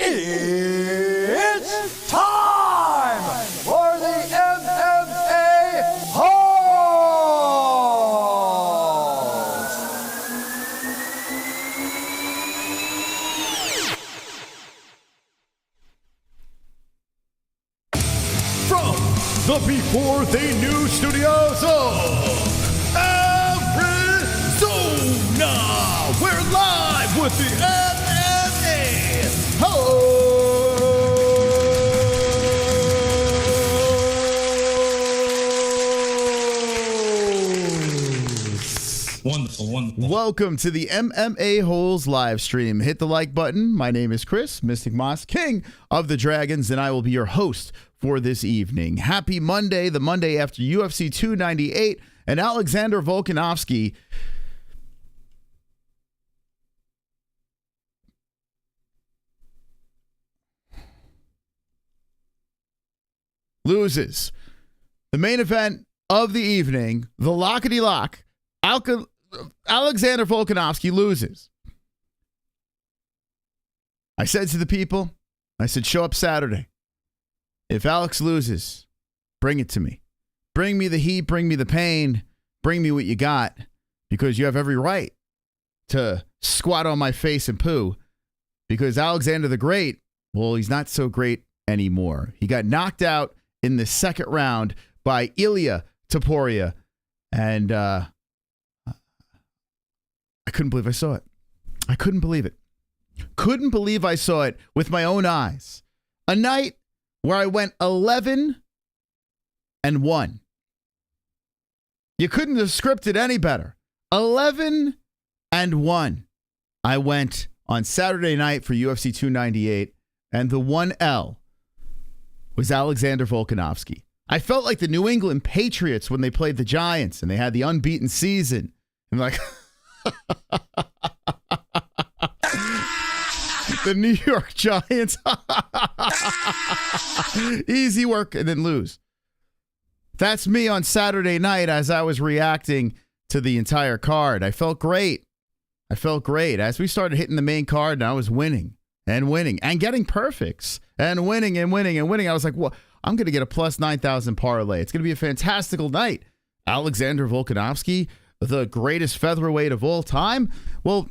It's time for the MMA-Holes! From the Before They Knew studios of Arizona, we're live with the MMA-Holes! Wonderful. Welcome to the MMA-Holes live stream. Hit the like button. My name is Chris, Mystic Moss, King of the Dragons, and I will be your host for this evening. Happy Monday, the Monday after UFC 298, and Alexander Volkanovski loses the main event of the evening, the lockety-lock. Alexander Volkanovski loses. I said to the people, I said, show up Saturday. If Alex loses, bring it to me. Bring me the heat, bring me the pain, bring me what you got, because you have every right to squat on my face and poo, because Alexander the Great, well, he's not so great anymore. He got knocked out in the second round by Ilia Topuria, and I couldn't believe I saw it. I couldn't believe it. Couldn't believe I saw it with my own eyes. A night where I went 11-1. You couldn't have scripted any better. 11-1. I went on Saturday night for UFC 298, and the 1L was Alexander Volkanovski. I felt like the New England Patriots when they played the Giants and they had the unbeaten season. And like the New York Giants. Easy work and then lose. That's me on Saturday night as I was reacting to the entire card. I felt great. As we started hitting the main card, and I was winning and getting perfects and winning. I was like, well, I'm going to get a plus 9,000 parlay. It's going to be a fantastical night. Alexander Volkanovski, the greatest featherweight of all time. Well,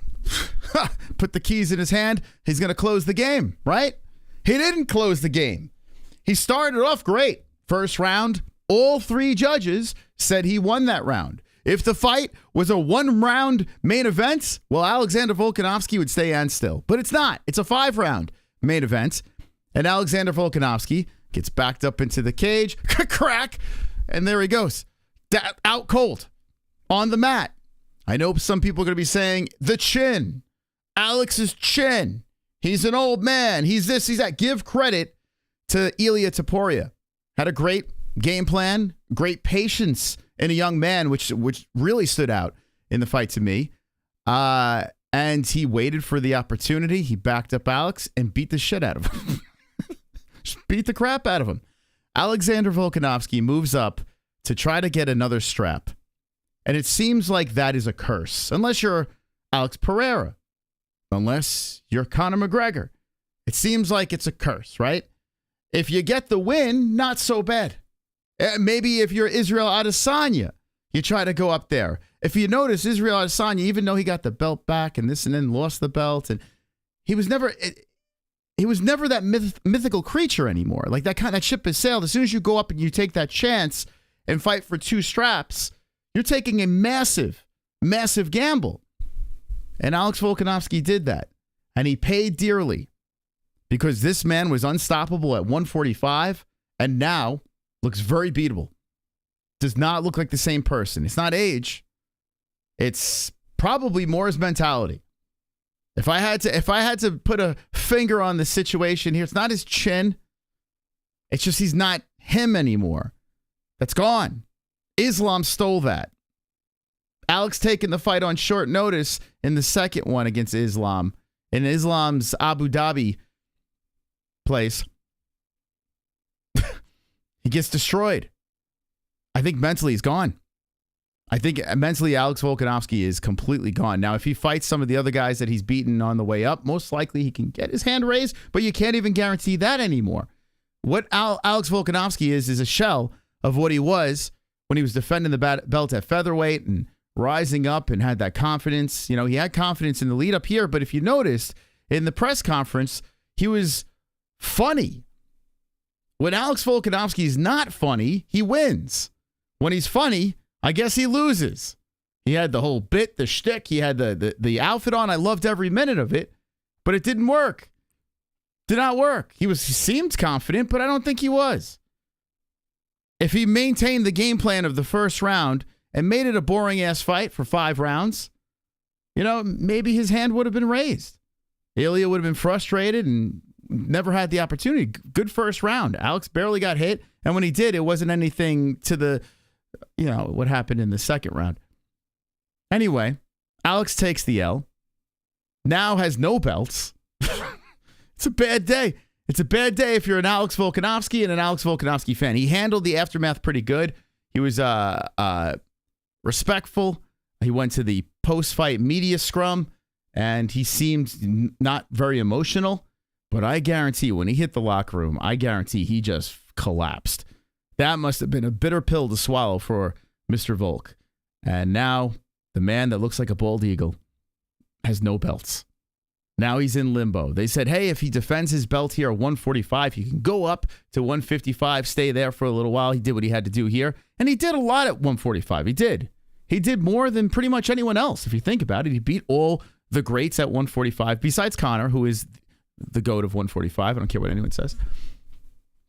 put the keys in his hand. He's going to close the game, right? He didn't close the game. He started off great. First round, all three judges said he won that round. If the fight was a one-round main event, well, Alexander Volkanovski would stay on still. But it's not. It's a 5-round main event. And Alexander Volkanovski gets backed up into the cage. Crack. And there he goes. Out cold. On the mat. I know some people are going to be saying, the chin. Alex's chin. He's an old man. He's this, he's that. Give credit to Ilia Topuria. Had a great game plan, great patience in a young man, which really stood out in the fight to me. And he waited for the opportunity. He backed up Alex and beat the shit out of him. Just beat the crap out of him. Alexander Volkanovski moves up to try to get another strap. And it seems like that is a curse. Unless you're Alex Pereira. Unless you're Conor McGregor. It seems like it's a curse, right? If you get the win, not so bad. Maybe if you're Israel Adesanya, you try to go up there. If you notice, Israel Adesanya, even though he got the belt back and this and then lost the belt, and he was never that mythical creature anymore. Like that ship has sailed. As soon as you go up and you take that chance and fight for 2 straps, you're taking a massive, massive gamble. And Alex Volkanovski did that. And he paid dearly because this man was unstoppable at 145 and now looks very beatable. Does not look like the same person. It's not age. It's probably more his mentality. If I had to put a finger on the situation here, it's not his chin. It's just he's not him anymore. That's gone. Islam stole that. Alex taking the fight on short notice in the second one against Islam in Islam's Abu Dhabi place. He gets destroyed. I think mentally he's gone. I think mentally Alex Volkanovski is completely gone. Now, if he fights some of the other guys that he's beaten on the way up, most likely he can get his hand raised, but you can't even guarantee that anymore. What Alex Volkanovski is a shell of what he was when he was defending the belt at featherweight and rising up and had that confidence. You know, he had confidence in the lead up here, but if you noticed in the press conference, he was funny. When Alex Volkanovski is not funny, he wins. When he's funny, I guess he loses. He had the whole bit, the shtick. He had the outfit on. I loved every minute of it, but it didn't work. Did not work. He seemed confident, but I don't think he was. If he maintained the game plan of the first round and made it a boring-ass fight for 5 rounds, you know, maybe his hand would have been raised. Ilia would have been frustrated and never had the opportunity. Good first round. Alex barely got hit, and when he did, it wasn't anything to the, you know, what happened in the second round. Anyway, Alex takes the L. Now has no belts. It's a bad day. It's a bad day if you're an Alex Volkanovski and an Alex Volkanovski fan. He handled the aftermath pretty good. He was respectful. He went to the post-fight media scrum, and he seemed not very emotional. But I guarantee when he hit the locker room, I guarantee he just collapsed. That must have been a bitter pill to swallow for Mr. Volk. And now the man that looks like a bald eagle has no belts. Now he's in limbo. They said, hey, if he defends his belt here at 145, he can go up to 155, stay there for a little while. He did what he had to do here. And he did a lot at 145. He did. He did more than pretty much anyone else. If you think about it, he beat all the greats at 145, besides Conor, who is the GOAT of 145. I don't care what anyone says.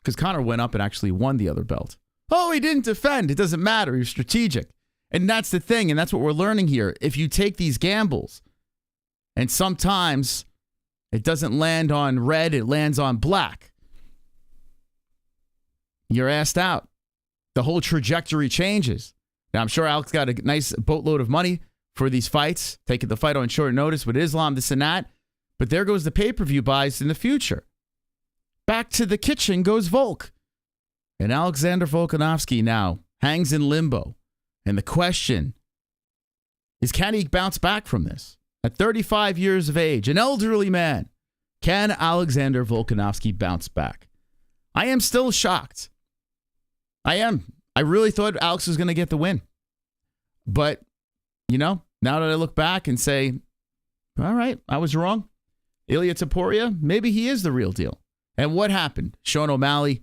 Because Conor went up and actually won the other belt. Oh, he didn't defend. It doesn't matter. He was strategic. And that's the thing, and that's what we're learning here. If you take these gambles, and sometimes it doesn't land on red, it lands on black, you're asked out. The whole trajectory changes. Now, I'm sure Alex got a nice boatload of money for these fights, taking the fight on short notice with Islam, this and that. But there goes the pay-per-view buys in the future. Back to the kitchen goes Volk. And Alexander Volkanovski now hangs in limbo. And the question is, can he bounce back from this? At 35 years of age, an elderly man, can Alexander Volkanovski bounce back? I am still shocked. I am. I really thought Alex was going to get the win. But, you know, now that I look back and say, all right, I was wrong. Ilia Topuria, maybe he is the real deal. And what happened? Sean O'Malley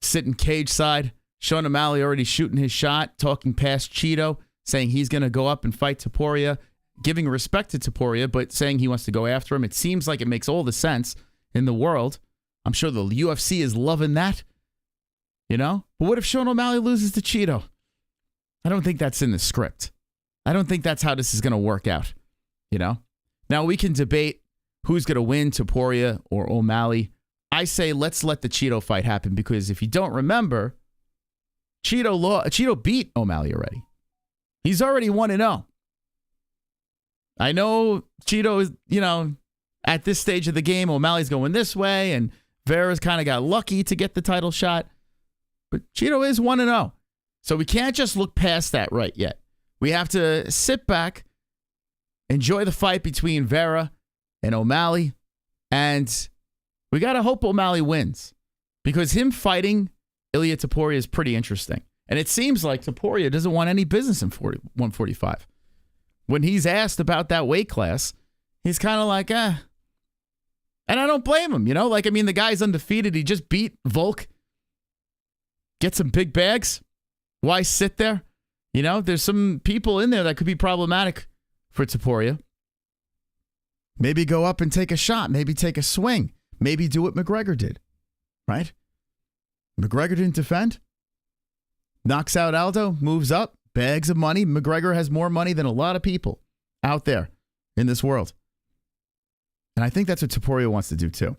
sitting cage side. Sean O'Malley already shooting his shot, talking past Cheeto, saying he's going to go up and fight Topuria, giving respect to Topuria, but saying he wants to go after him. It seems like it makes all the sense in the world. I'm sure the UFC is loving that, you know? But what if Sean O'Malley loses to Cheeto? I don't think that's in the script. I don't think that's how this is going to work out, you know? Now, we can debate who's going to win, Topuria or O'Malley. I say let's let the Cheeto fight happen, because if you don't remember, Cheeto beat O'Malley already. He's already 1-0. I know Cheeto is, you know, at this stage of the game, O'Malley's going this way, and Vera's kind of got lucky to get the title shot. But Cheeto is 1-0. So we can't just look past that right yet. We have to sit back, enjoy the fight between Vera and O'Malley, and we got to hope O'Malley wins, because him fighting Ilia Topuria is pretty interesting. And it seems like Topuria doesn't want any business in 145. When he's asked about that weight class, he's kind of like, And I don't blame him, you know? Like, I mean, the guy's undefeated. He just beat Volk. Get some big bags. Why sit there? You know, there's some people in there that could be problematic for Topuria. Maybe go up and take a shot. Maybe take a swing. Maybe do what McGregor did, right? McGregor didn't defend. Knocks out Aldo, moves up, bags of money. McGregor has more money than a lot of people out there in this world. And I think that's what Topuria wants to do too.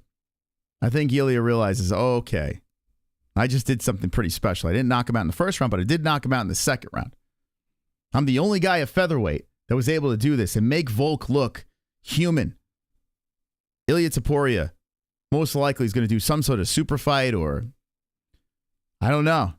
I think Ilia realizes, okay, I just did something pretty special. I didn't knock him out in the first round, but I did knock him out in the second round. I'm the only guy at featherweight that was able to do this and make Volk look human. Ilia Topuria most likely is going to do some sort of super fight, or I don't know.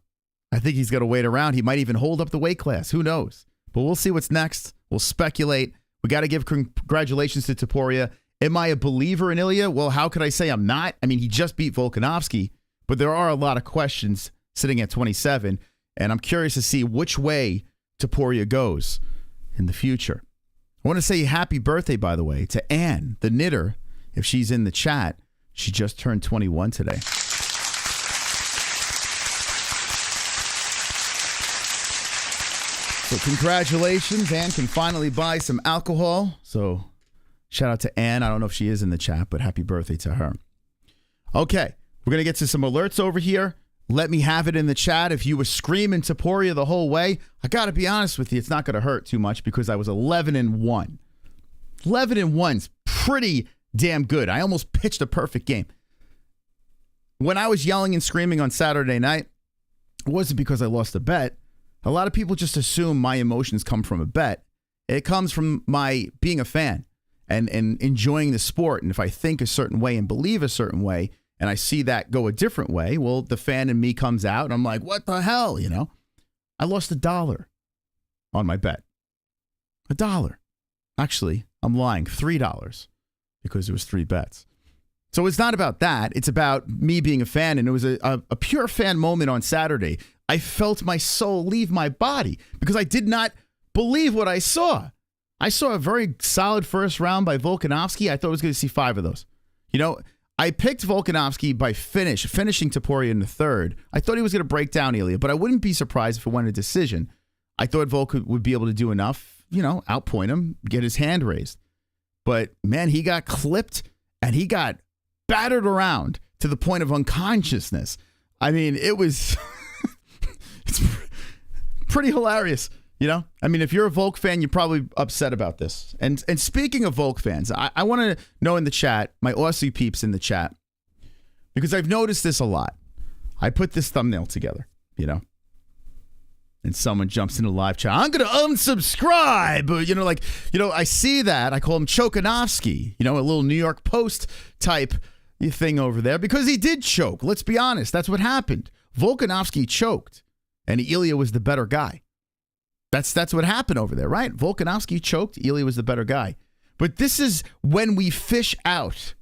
I think he's going to wait around. He might even hold up the weight class. Who knows? But we'll see what's next. We'll speculate. We got to give congratulations to Topuria. Am I a believer in Ilia? Well, how could I say I'm not? I mean, he just beat Volkanovski, but there are a lot of questions sitting at 27, and I'm curious to see which way Topuria goes in the future. I want to say happy birthday, by the way, to Ann, the knitter, if she's in the chat. She just turned 21 today. So congratulations. Ann can finally buy some alcohol. So shout out to Ann. I don't know if she is in the chat, but happy birthday to her. Okay, we're going to get to some alerts over here. Let me have it in the chat. If you were screaming Topuria the whole way, I got to be honest with you, it's not going to hurt too much because I was 11-1. 11-1's pretty damn good. I almost pitched a perfect game. When I was yelling and screaming on Saturday night, it wasn't because I lost a bet. A lot of people just assume my emotions come from a bet. It comes from my being a fan and enjoying the sport. And if I think a certain way and believe a certain way, and I see that go a different way, well, the fan in me comes out, and I'm like, what the hell, you know? I lost $1 on my bet. $1. Actually, I'm lying, $3 because it was 3 bets. So it's not about that. It's about me being a fan, and it was a pure fan moment on Saturday. I felt my soul leave my body because I did not believe what I saw. I saw a very solid first round by Volkanovski. I thought I was going to see 5 of those. You know, I picked Volkanovski by finishing Topuria in the third. I thought he was going to break down Ilia, but I wouldn't be surprised if it went a decision. I thought Volk would be able to do enough, you know, outpoint him, get his hand raised. But, man, he got clipped and he got battered around to the point of unconsciousness. I mean, it was it's pretty hilarious, you know? I mean, if you're a Volk fan, you're probably upset about this. And speaking of Volk fans, I want to know in the chat, my Aussie peeps in the chat, because I've noticed this a lot. I put this thumbnail together, you know? And someone jumps in the live chat, I'm going to unsubscribe. You know, I see that. I call him Chokanovsky, you know, a little New York Post type thing over there because he did choke. Let's be honest. That's what happened. Volkanovski choked and Ilia was the better guy. That's what happened over there, right? Volkanovski choked. Ilia was the better guy. But this is when we fish out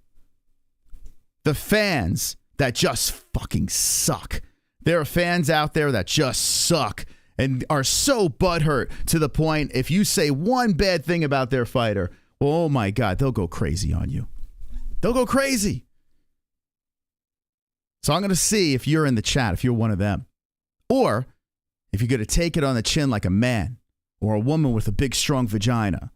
the fans that just fucking suck. There are fans out there that just suck and are so butthurt to the point if you say one bad thing about their fighter, oh my God, they'll go crazy on you. They'll go crazy. So I'm going to see if you're in the chat, if you're one of them. Or if you're going to take it on the chin like a man or a woman with a big, strong vagina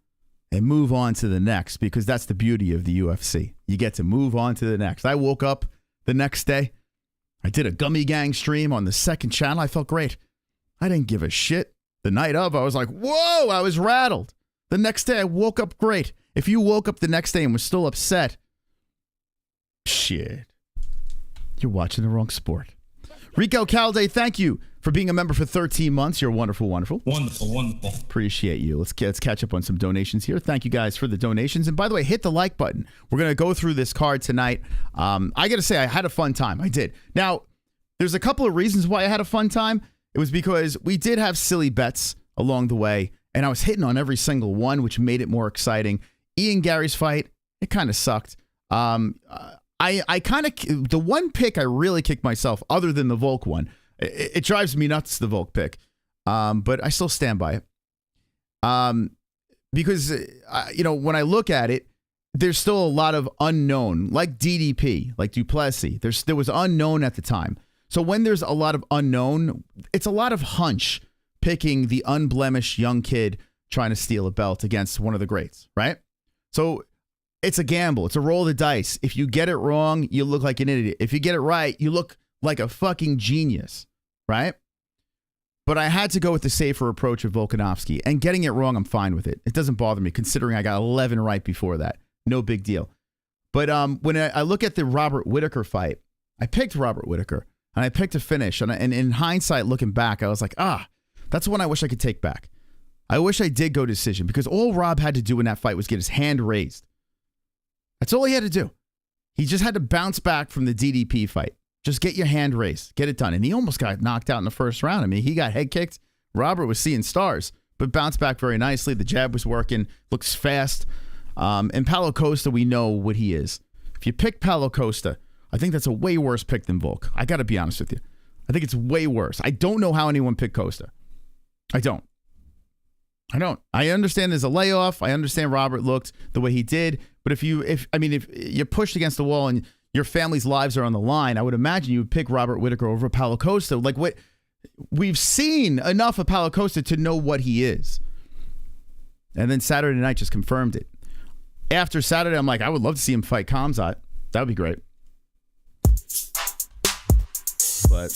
and move on to the next, because that's the beauty of the UFC. You get to move on to the next. I woke up the next day. I did a Gummy Gang stream on the second channel. I felt great. I didn't give a shit. The night of, I was like, whoa, I was rattled. The next day, I woke up great. If you woke up the next day and was still upset, shit, you're watching the wrong sport. Rico Calde, thank you for being a member for 13 months. You're wonderful, wonderful. Wonderful. Appreciate you. Let's catch up on some donations here. Thank you guys for the donations. And by the way, hit the like button. We're going to go through this card tonight. I got to say, I had a fun time. I did. Now, there's a couple of reasons why I had a fun time. It was because we did have silly bets along the way, and I was hitting on every single one, which made it more exciting. Ian Gary's fight, it kind of sucked. I kind of, the one pick I really kicked myself, other than the Volk one, it drives me nuts, the Volk pick, but I still stand by it. Because, you know, when I look at it, there's still a lot of unknown, like DDP, like Duplessis. There was unknown at the time. So when there's a lot of unknown, it's a lot of hunch picking the unblemished young kid trying to steal a belt against one of the greats, right? So it's a gamble. It's a roll of the dice. If you get it wrong, you look like an idiot. If you get it right, you look like a fucking genius, right? But I had to go with the safer approach of Volkanovski. And getting it wrong, I'm fine with it. It doesn't bother me, considering I got 11 right before that. No big deal. But when I look at the Robert Whittaker fight, I picked Robert Whittaker. And I picked a finish. And in hindsight, looking back, I was like, that's one I wish I could take back. I wish I did go decision, because all Rob had to do in that fight was get his hand raised. That's all he had to do. He just had to bounce back from the DDP fight. Just get your hand raised. Get it done. And he almost got knocked out in the first round. I mean, he got head kicked. Robert was seeing stars. but bounced back very nicely. The jab was working, looks fast. And Paulo Costa, we know what he is. If you pick Paulo Costa, I think that's a way worse pick than Volk. I got to be honest with you. I think it's way worse. I don't know how anyone picked Costa. I don't. I understand there's a layoff. I understand Robert looked the way he did. But if you're pushed against the wall and your family's lives are on the line, I would imagine you would pick Robert Whittaker over Paulo Costa. Like, what we've seen enough of Paulo Costa to know what he is. And then Saturday night just confirmed it. After Saturday, I'm like, I would love to see him fight Khamzat. That would be great. But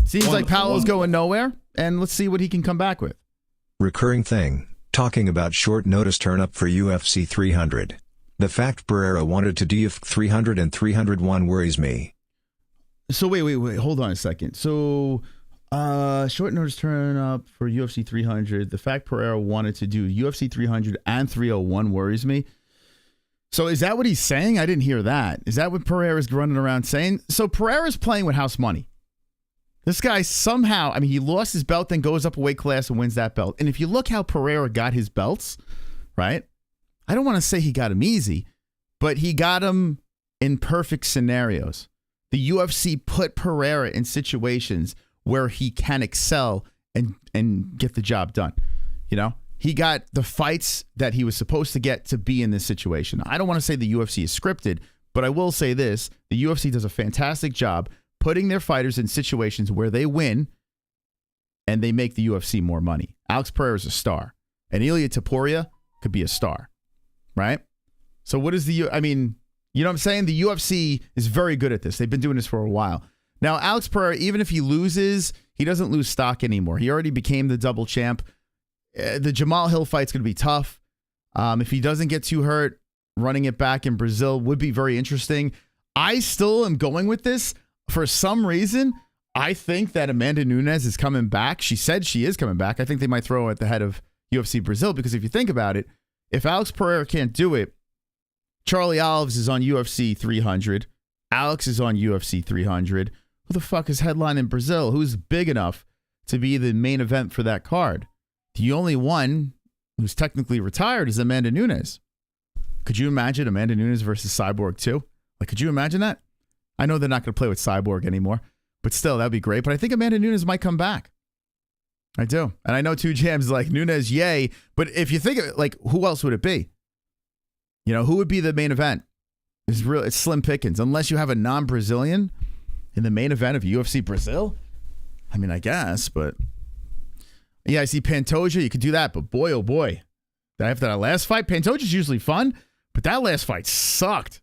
seems like Paulo's going nowhere, and let's see what he can come back with. Recurring thing, talking about short notice turn up for UFC 300. The fact Pereira wanted to do 300 and 301 worries me. So wait, hold on a second. So short notice turn up for UFC 300. The fact Pereira wanted to do UFC 300 and 301 worries me. So is that what he's saying? I didn't hear that. Is that what Pereira's running around saying? So Pereira's playing with house money. This guy somehow, he lost his belt, then goes up a weight class and wins that belt. And if you look how Pereira got his belts, right? I don't want to say he got them easy, but he got them in perfect scenarios. The UFC put Pereira in situations where he can excel and get the job done. You know, he got the fights that he was supposed to get to be in this situation. I don't want to say the UFC is scripted, but I will say this. The UFC does a fantastic job putting their fighters in situations where they win and they make the UFC more money. Alex Pereira is a star, and Ilia Topuria could be a star, right? So what is you know what I'm saying? The UFC is very good at this. They've been doing this for a while. Now, Alex Pereira, even if he loses, he doesn't lose stock anymore. He already became the double champ. The Jamal Hill fight's going to be tough. If he doesn't get too hurt, running it back in Brazil would be very interesting. I still am going with this. For some reason, I think that Amanda Nuñez is coming back. She said she is coming back. I think they might throw her at the head of UFC Brazil because if you think about it, if Alex Pereira can't do it, Charlie Olives is on UFC 300. Alex is on UFC 300. Who the fuck is headlining Brazil? Who's big enough to be the main event for that card? The only one who's technically retired is Amanda Nuñez. Could you imagine Amanda Nuñez versus Cyborg 2? Like, could you imagine that? I know they're not going to play with Cyborg anymore, but still, that'd be great. But I think Amanda Nuñez might come back. I do. And I know 2 Jams like Nuñez, yay. But if you think of it, like, who else would it be? You know, who would be the main event? It's slim pickings. Unless you have a non-Brazilian in the main event of UFC Brazil. I guess, but yeah, I see Pantoja. You could do that, but boy, oh boy. After that last fight, Pantoja's usually fun. But that last fight sucked.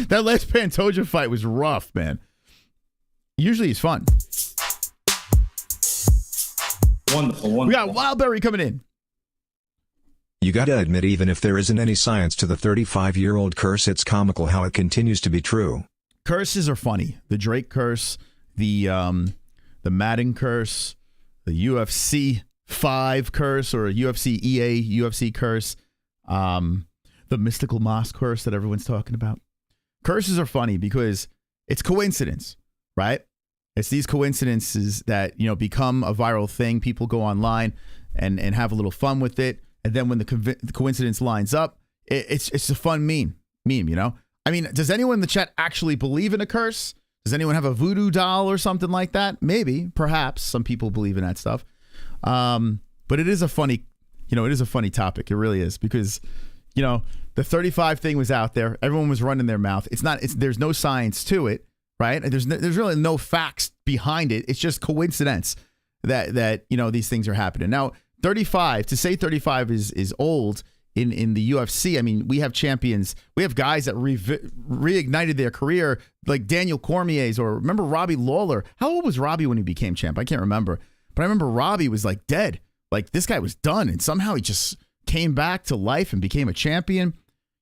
That last Pantoja fight was rough, man. Usually he's fun. Wonderful. We got Wildberry coming in. You gotta admit, even if there isn't any science to the 35-year-old curse, it's comical how it continues to be true. Curses are funny. The Drake curse, the Madden curse, the UFC 5 curse, or a UFC EA UFC curse. The mystical Moss curse that everyone's talking about. Curses are funny because it's coincidence, right? It's these coincidences that, become a viral thing. People go online and have a little fun with it. And then when the coincidence lines up, it's a fun meme, does anyone in the chat actually believe in a curse? Does anyone have a voodoo doll or something like that? Maybe, perhaps some people believe in that stuff. But it is a funny, topic. It really is because, the 35 thing was out there. Everyone was running their mouth. There's no science to it, right? There's really no facts behind it. It's just coincidence that these things are happening. Now, 35, to say 35 is old in the UFC. We have champions. We have guys that reignited their career, like Daniel Cormier's, or remember Robbie Lawler. How old was Robbie when he became champ? I can't remember. But I remember Robbie was like dead. Like this guy was done. And somehow he just came back to life and became a champion.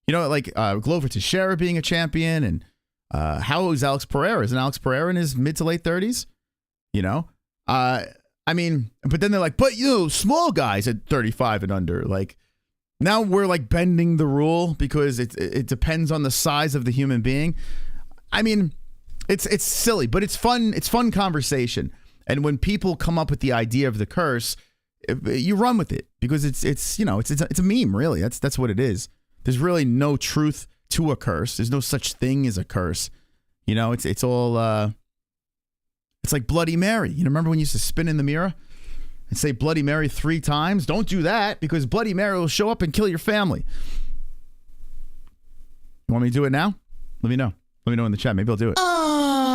Glover Teixeira being a champion. And how old is Alex Pereira? Isn't Alex Pereira in his mid to late 30s? But then they're like, but small guys at 35 and under, like now we're like bending the rule because it depends on the size of the human being. It's silly, but it's fun. It's fun conversation. And when people come up with the idea of the curse, you run with it because it's a meme, really. That's what it is. There's really no truth to a curse. There's no such thing as a curse. It's all it's like Bloody Mary. Remember when you used to spin in the mirror and say Bloody Mary 3 times? Don't do that because Bloody Mary will show up and kill your family. You want me to do it now? Let me know. Let me know in the chat. Maybe I'll do it.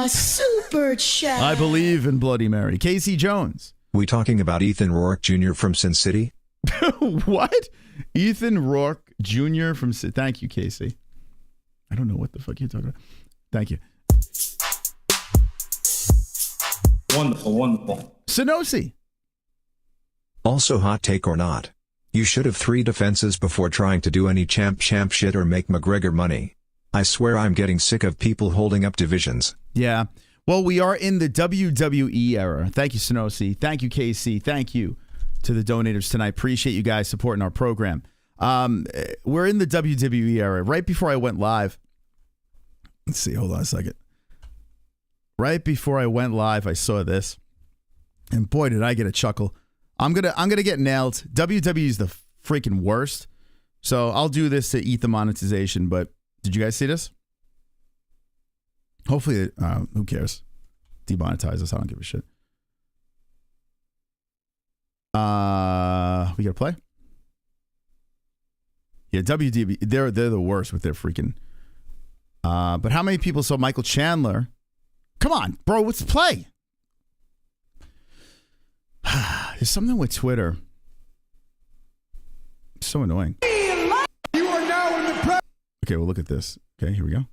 Super chat. I believe in Bloody Mary. Casey Jones. We talking about Ethan Rourke Jr. from Sin City? What? Ethan Rourke Jr. from Sin. Thank you, Casey. I don't know what the fuck you're talking about. Thank you. Wonderful. Sonosi. Also, hot take or not, you should have 3 defenses before trying to do any champ shit or make McGregor money. I swear I'm getting sick of people holding up divisions. Yeah. Well, we are in the WWE era. Thank you, Sonosi. Thank you, KC. Thank you to the donators tonight. Appreciate you guys supporting our program. We're in the WWE era. Right before I went live, let's see, hold on a second. Right before I went live, I saw this, and boy, did I get a chuckle. I'm gonna get nailed. WWE is the freaking worst. So I'll do this to eat the monetization. But did you guys see this? Hopefully, who cares? Demonetize us. I don't give a shit. We gotta play. Yeah, WWE. They're the worst with their freaking. But how many people saw Michael Chandler? Come on, bro. Let's play. There's something with Twitter. It's so annoying. You are now in the Okay, well, look at this. Okay, here we go.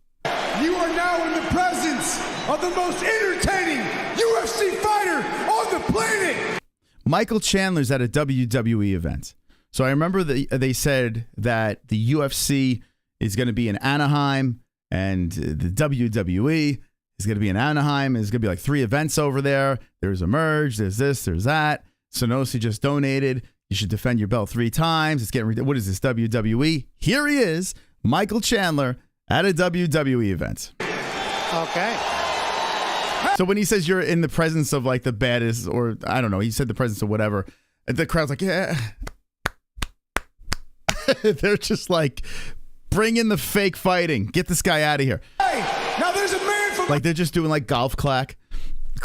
You are now in the presence of the most entertaining UFC fighter on the planet. Michael Chandler's at a WWE event. So I remember they said that the UFC is going to be in Anaheim and the WWE is going to be in Anaheim. There's going to be like 3 events over there. There's a merge. There's this. There's that. Sonosi just donated. You should defend your belt 3 times. It's getting what is this, WWE? Here he is, Michael Chandler at a WWE event. Okay. So when he says you're in the presence of like the baddest, or I don't know, he said the presence of whatever, and the crowd's like, yeah. They're just like, bring in the fake fighting. Get this guy out of here. Hey, now there's a man from like they're just doing like golf clap.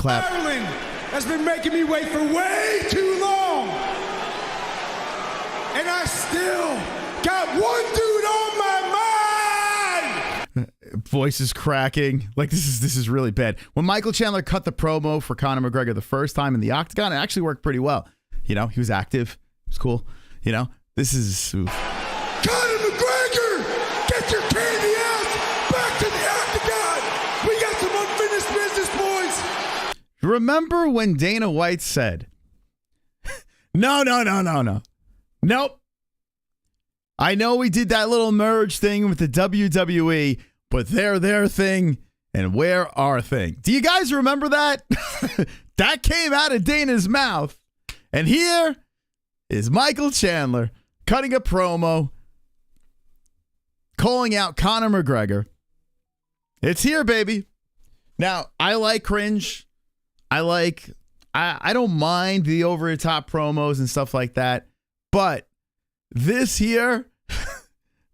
Ireland has been making me wait for way too long. And I still got one dude on my mind. Voice is cracking. Like this is really bad. When Michael Chandler cut the promo for Conor McGregor the first time in the octagon, it actually worked pretty well. He was active. It was cool. This is oof. Conor McGregor, get your candy ass back to the octagon. We got some unfinished business, boys. Remember when Dana White said, no. Nope. I know we did that little merge thing with the WWE, but they're their thing and we're our thing. Do you guys remember that? That came out of Dana's mouth. And here is Michael Chandler cutting a promo, calling out Conor McGregor. It's here, baby. Now, I like cringe. I don't mind the over-the-top promos and stuff like that. But this here,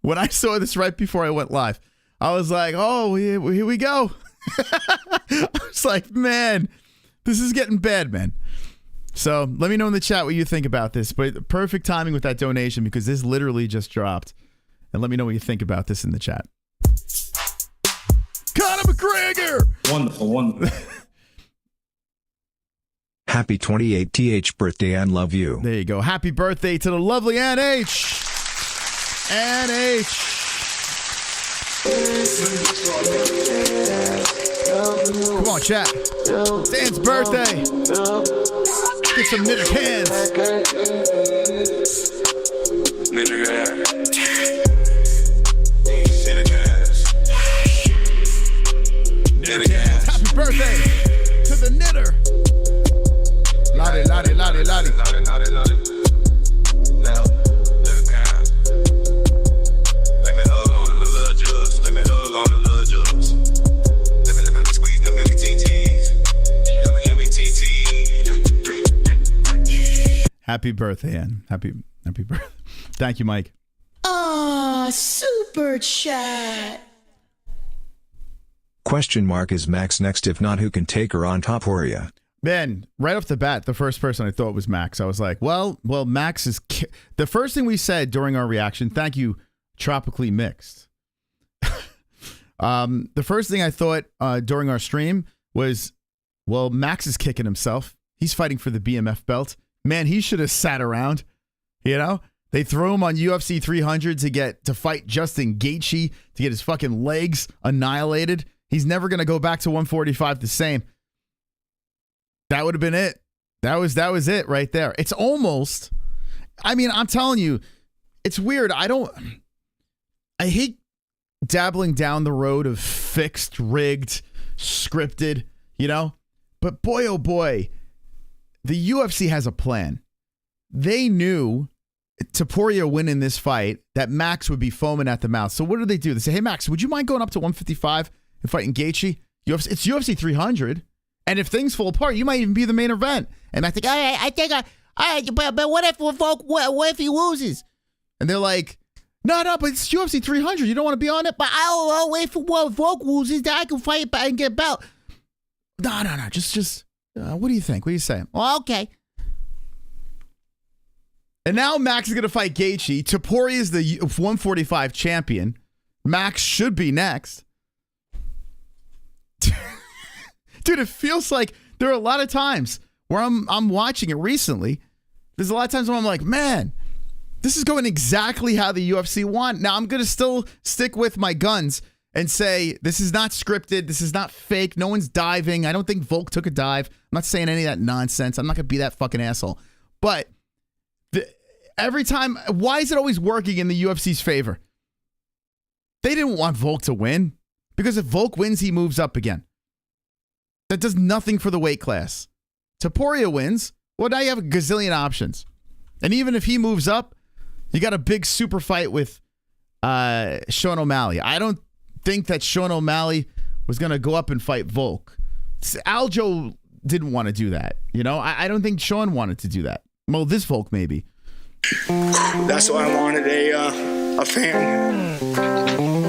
when I saw this right before I went live, I was like, oh, here we go. I was like, man, this is getting bad, man. So let me know in the chat what you think about this. But perfect timing with that donation because this literally just dropped. And let me know what you think about this in the chat. Conor McGregor! Wonderful. Happy 28th birthday and love you. There you go. Happy birthday to the lovely NH. Come on, chat. Dan's birthday. Get some knitter cans. Happy birthday to the knitter. Lottie. Happy birthday, Ann. Happy birthday. Thank you, Mike. Ah, super chat. Question mark, is Max next? If not, who can take her on Topuria? Man, right off the bat, the first person I thought was Max. I was like, well, Max is... The first thing we said during our reaction, thank you, Tropically Mixed. The first thing I thought during our stream was, well, Max is kicking himself. He's fighting for the BMF belt. Man, he should have sat around. You know? They threw him on UFC 300 to fight Justin Gaethje, to get his fucking legs annihilated. He's never going to go back to 145 the same. That would have been it. That was it right there. It's almost, I mean, I'm telling you, it's weird. I hate dabbling down the road of fixed, rigged, scripted, you know? But boy, oh boy, the UFC has a plan. They knew Topuria winning this fight that Max would be foaming at the mouth. So what do? They say, hey, Max, would you mind going up to 155 and fighting Gaethje? It's UFC 300. And if things fall apart, you might even be the main event. And I think, but what if he loses? And they're like, no, but it's UFC 300. You don't want to be on it? But I'll wait for Volk loses, then I can fight and get a belt. No. Just what do you think? What do you say? Well, okay. And now Max is going to fight Gaethje. Topuria is the 145 champion. Max should be next. Dude, it feels like there are a lot of times where I'm watching it recently. There's a lot of times where I'm like, man, this is going exactly how the UFC want. Now, I'm going to still stick with my guns and say this is not scripted. This is not fake. No one's diving. I don't think Volk took a dive. I'm not saying any of that nonsense. I'm not going to be that fucking asshole. But every time, why is it always working in the UFC's favor? They didn't want Volk to win, because if Volk wins, he moves up again. That does nothing for the weight class. Topuria wins, well, now you have a gazillion options. And even if he moves up, you got a big super fight with Sean O'Malley. I don't think that Sean O'Malley was going to go up and fight Volk. Aljo didn't want to do that. You know, I don't think Sean wanted to do that. Well, this Volk maybe. That's why I wanted a fan,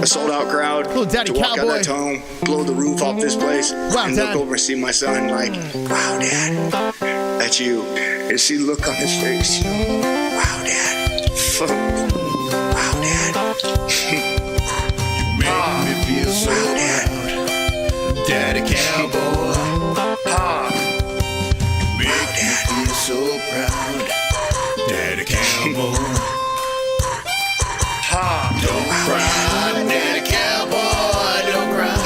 a sold-out crowd, little daddy to walk cowboy. out that home, blow the roof off this place, and Dad. look over and see my son like, wow, Dad, that's you. And see the look on his face. Wow, Dad. Wow, Dad. You make me feel so Wow, Dad. proud. Daddy cowboy. Make me feel so proud. Daddy cowboy. Don't cry, Daddy cowboy, don't cry.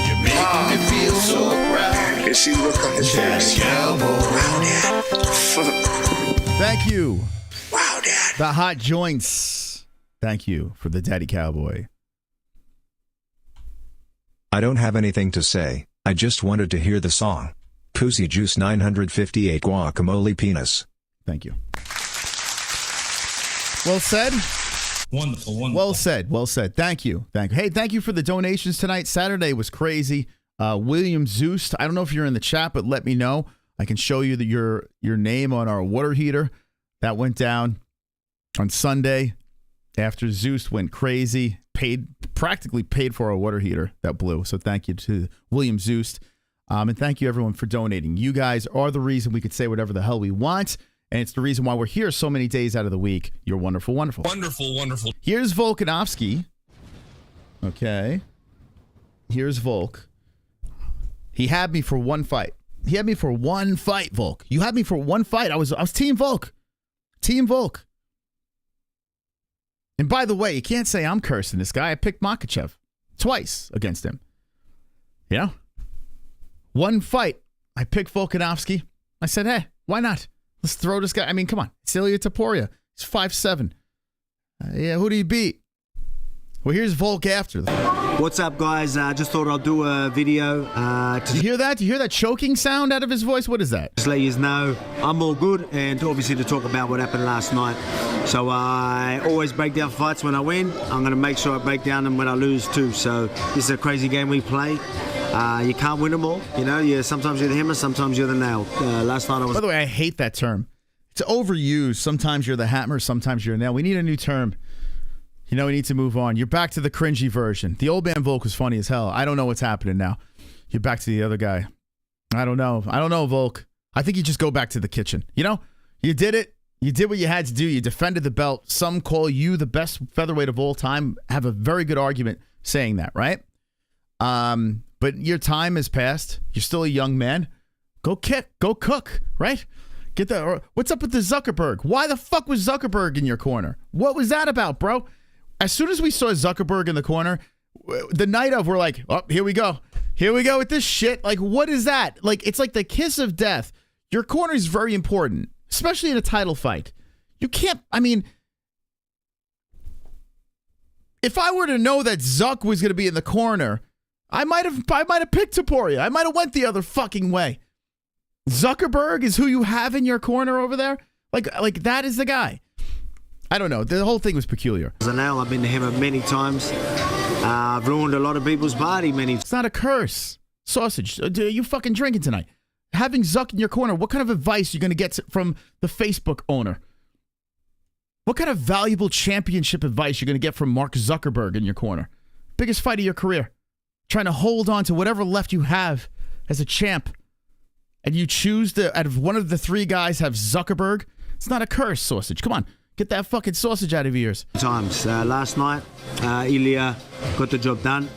You're making me feel so proud. And see the look on his Daddy face. cowboy. Wow, Dad. Thank you. Wow, Dad. The hot joints. Thank you for the daddy cowboy. I don't have anything to say, I just wanted to hear the song. Pussy Juice 958 Guacamole Penis. Thank you. Well said. Wonderful. Well said. Thank you. Hey, thank you for the donations tonight. Saturday was crazy. William Zeus, I don't know if you're in the chat, but let me know. I can show you your name on our water heater. That went down on Sunday after Zeus went crazy. Practically paid for our water heater that blew. So thank you to William Zeus. And thank you everyone for donating. You guys are the reason we could say whatever the hell we want. And it's the reason why we're here so many days out of the week. You're wonderful, wonderful. Wonderful. Here's Volkanovski. Okay. Here's Volk. He had me for one fight. Volk. You had me for one fight. I was Team Volk. Team Volk. And by the way, you can't say I'm cursing this guy. I picked Makhachev twice against him. You know? One fight. I picked Volkanovski. I said, hey, why not? Let's throw this guy. I mean, come on. It's Ilia Topuria. He's 5'7". Yeah, who do you beat? Well, here's Volk after. What's up, guys? Just thought I'll do a video Do you hear that? Do you hear that choking sound out of his voice? What is that? just let you know I'm all good, and obviously to talk about what happened last night. So I always break down fights when I win. I'm going to make sure I break down them when I lose too. So this is a crazy game we play. You can't win them all. You know, sometimes you're the hammer, sometimes you're the nail. Last night I was... By the way, I hate that term. It's overused. Sometimes you're the hammer, sometimes you're a nail. We need a new term. You know, we need to move on. You're back to the cringy version. The old man Volk was funny as hell. I don't know what's happening now. You're back to the other guy. I don't know, Volk. I think you just go back to the kitchen. You know, you did it. You did what you had to do. You defended the belt. Some call you the best featherweight of all time. Have a very good argument saying that, right? But your time has passed. You're still a young man. Go kick. Go cook, right? Get the. What's up with the Zuckerberg? Why the fuck was Zuckerberg in your corner? What was that about, bro? As soon as we saw Zuckerberg in the corner, the night of, we're like, oh, here we go. Here we go with this shit. Like, what is that? Like, it's like the kiss of death. Your corner is very important, especially in a title fight. You can't, I mean, if I were to know that Zuck was going to be in the corner, I might have picked Topuria. I might have went the other fucking way. Zuckerberg is who you have in your corner over there? Like that is the guy. I don't know. The whole thing was peculiar. As a nail, I've been to him many times. I've ruined a lot of people's party many times. It's not a curse. Sausage. Are you fucking drinking tonight? Having Zuck in your corner, what kind of advice are you going to get from the Facebook owner? What kind of valuable championship advice you're going to get from Mark Zuckerberg in your corner? Biggest fight of your career. Trying to hold on to whatever left you have as a champ. And you choose to, out of one of the three guys, have Zuckerberg. It's not a curse, Sausage. Come on. Get that fucking sausage out of your ears. Times. Last night, Ilia got the job done.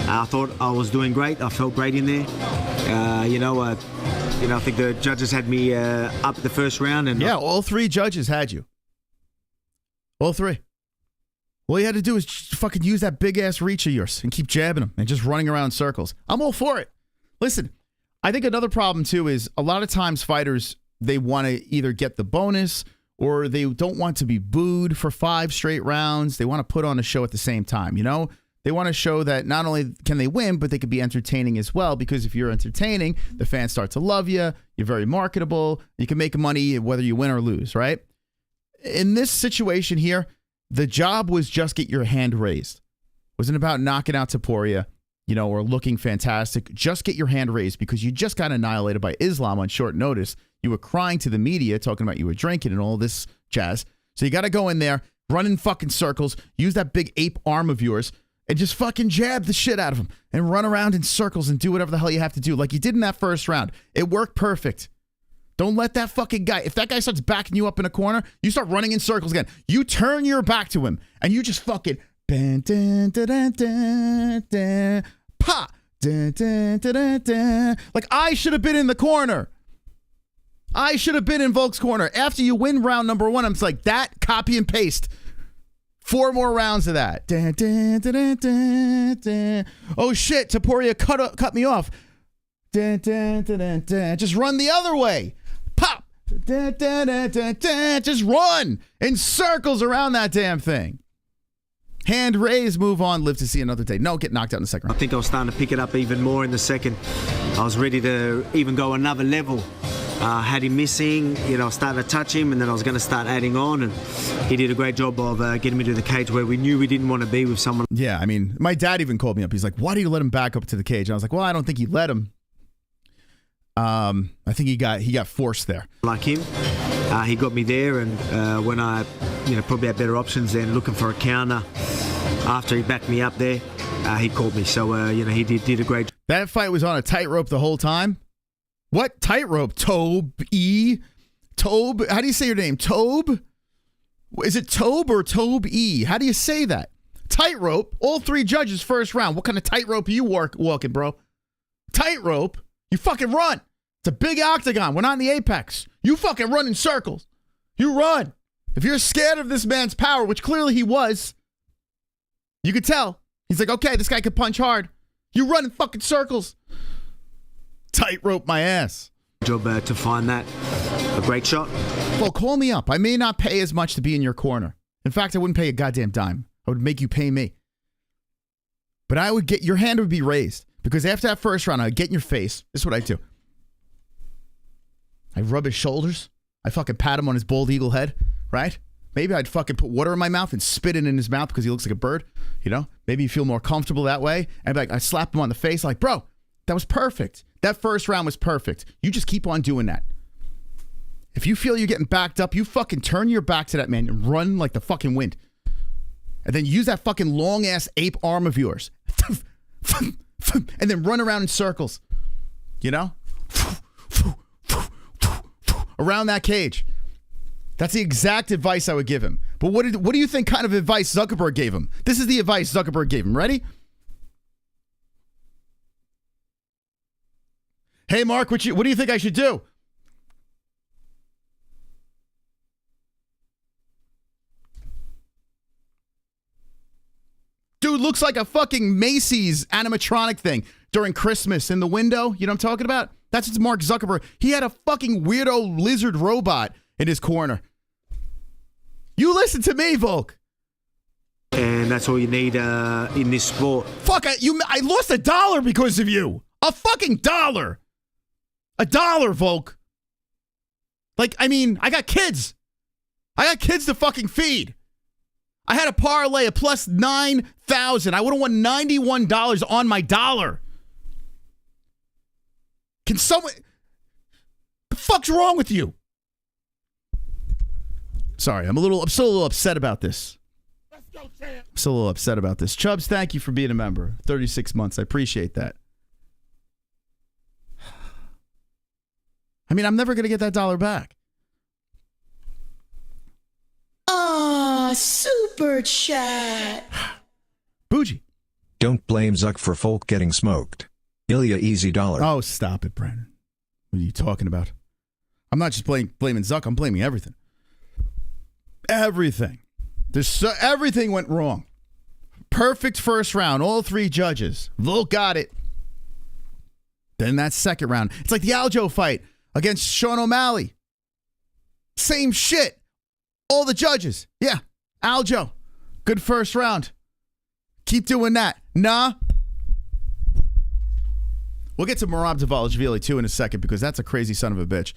I thought I was doing great. I felt great in there. I think the judges had me up the first round. And yeah, all three judges had you. All three. All you had to do is fucking use that big-ass reach of yours and keep jabbing them and just running around in circles. I'm all for it. Listen, I think another problem, too, is a lot of times fighters, they want to either get the bonus or they don't want to be booed for 5 straight rounds. They want to put on a show at the same time, you know? They want to show that not only can they win, but they can be entertaining as well, because if you're entertaining, the fans start to love you. You're very marketable. You can make money whether you win or lose, right? In this situation here, the job was just get your hand raised. It wasn't about knocking out Topuria, you know, or looking fantastic. Just get your hand raised because you just got annihilated by Islam on short notice. You were crying to the media, talking about you were drinking and all this jazz. So you got to go in there, run in fucking circles, use that big ape arm of yours, and just fucking jab the shit out of him and run around in circles and do whatever the hell you have to do like you did in that first round. It worked perfect. Don't let that fucking guy, if that guy starts backing you up in a corner, you start running in circles again. You turn your back to him and you just fucking pa. Like I should have been in the corner. I should have been in Volk's corner. After you win round number 1, I'm just like, that, copy and paste. 4 more rounds of that. Oh shit, Topuria cut me off. Just run the other way. Pop. Just run in circles around that damn thing. Hand raised, move on, live to see another day. No, get knocked out in the second round. I think I was starting to pick it up even more in the second. I was ready to even go another level. Had him missing, started to touch him, and then I was going to start adding on, and he did a great job of getting me to the cage where we knew we didn't want to be with someone. Yeah, I mean, my dad even called me up. He's like, why do you let him back up to the cage? And I was like, well, I don't think he let him. I think he got forced there. Like him, he got me there, and when I, probably had better options than looking for a counter after he backed me up there, he called me. So, he did a great job. That fight was on a tightrope the whole time? What tightrope? Tobe? Tobe? How do you say your name? Tobe? Is it Tobe or Tobe? How do you say that? Tightrope? All 3 judges first round. What kind of tightrope are you walking, bro? Tightrope? You fucking run. It's a big octagon. We're not in the apex. You fucking run in circles. You run. If you're scared of this man's power, which clearly he was, you could tell. He's like, okay, this guy can punch hard. You run in fucking circles. Tightrope my ass. Job to find that a great shot. Well, call me up. I may not pay as much to be in your corner. In fact, I wouldn't pay a goddamn dime. I would make you pay me. But I would your hand would be raised. Because after that first round, I'd get in your face. This is what I do. I rub his shoulders. I fucking pat him on his bald eagle head, right? Maybe I'd fucking put water in my mouth and spit it in his mouth because he looks like a bird, Maybe you feel more comfortable that way. And I slap him on the face like, bro, That was perfect. That first round was perfect. You just keep on doing that. If you feel you're getting backed up, you fucking turn your back to that man and run like the fucking wind. And then use that fucking long-ass ape arm of yours. And then run around in circles. You know? Around that cage. That's the exact advice I would give him. But what do you think kind of advice Zuckerberg gave him? This is the advice Zuckerberg gave him. Ready? Hey, Mark, what do you think I should do? Dude looks like a fucking Macy's animatronic thing during Christmas in the window. You know what I'm talking about? That's what's Mark Zuckerberg. He had a fucking weirdo lizard robot in his corner. You listen to me, Volk. And that's all you need in this sport. Fuck, I lost $1 because of you. A fucking $1. $1, Volk. Like, I mean, I got kids. I got kids to fucking feed. I had a parlay of plus 9,000. I would have won $91 on my dollar. Can someone... The fuck's wrong with you? Sorry, I'm still a little upset about this. Let's go, champ. I'm still a little upset about this. Chubbs, thank you for being a member. 36 months. I appreciate that. I mean, I'm never going to get that $1 back. Super chat. Bougie. Don't blame Zuck for folk getting smoked. Ilia easy $1. Oh, stop it, Brandon. What are you talking about? I'm not just blaming Zuck. I'm blaming everything. Everything. Everything went wrong. Perfect first round. All 3 judges. Volk got it. Then that second round. It's like the Aljo fight against Sean O'Malley. Same shit. All the judges. Yeah. Aljo. Good first round. Keep doing that. Nah. We'll get to Merab Dvalishvili too in a second because that's a crazy son of a bitch.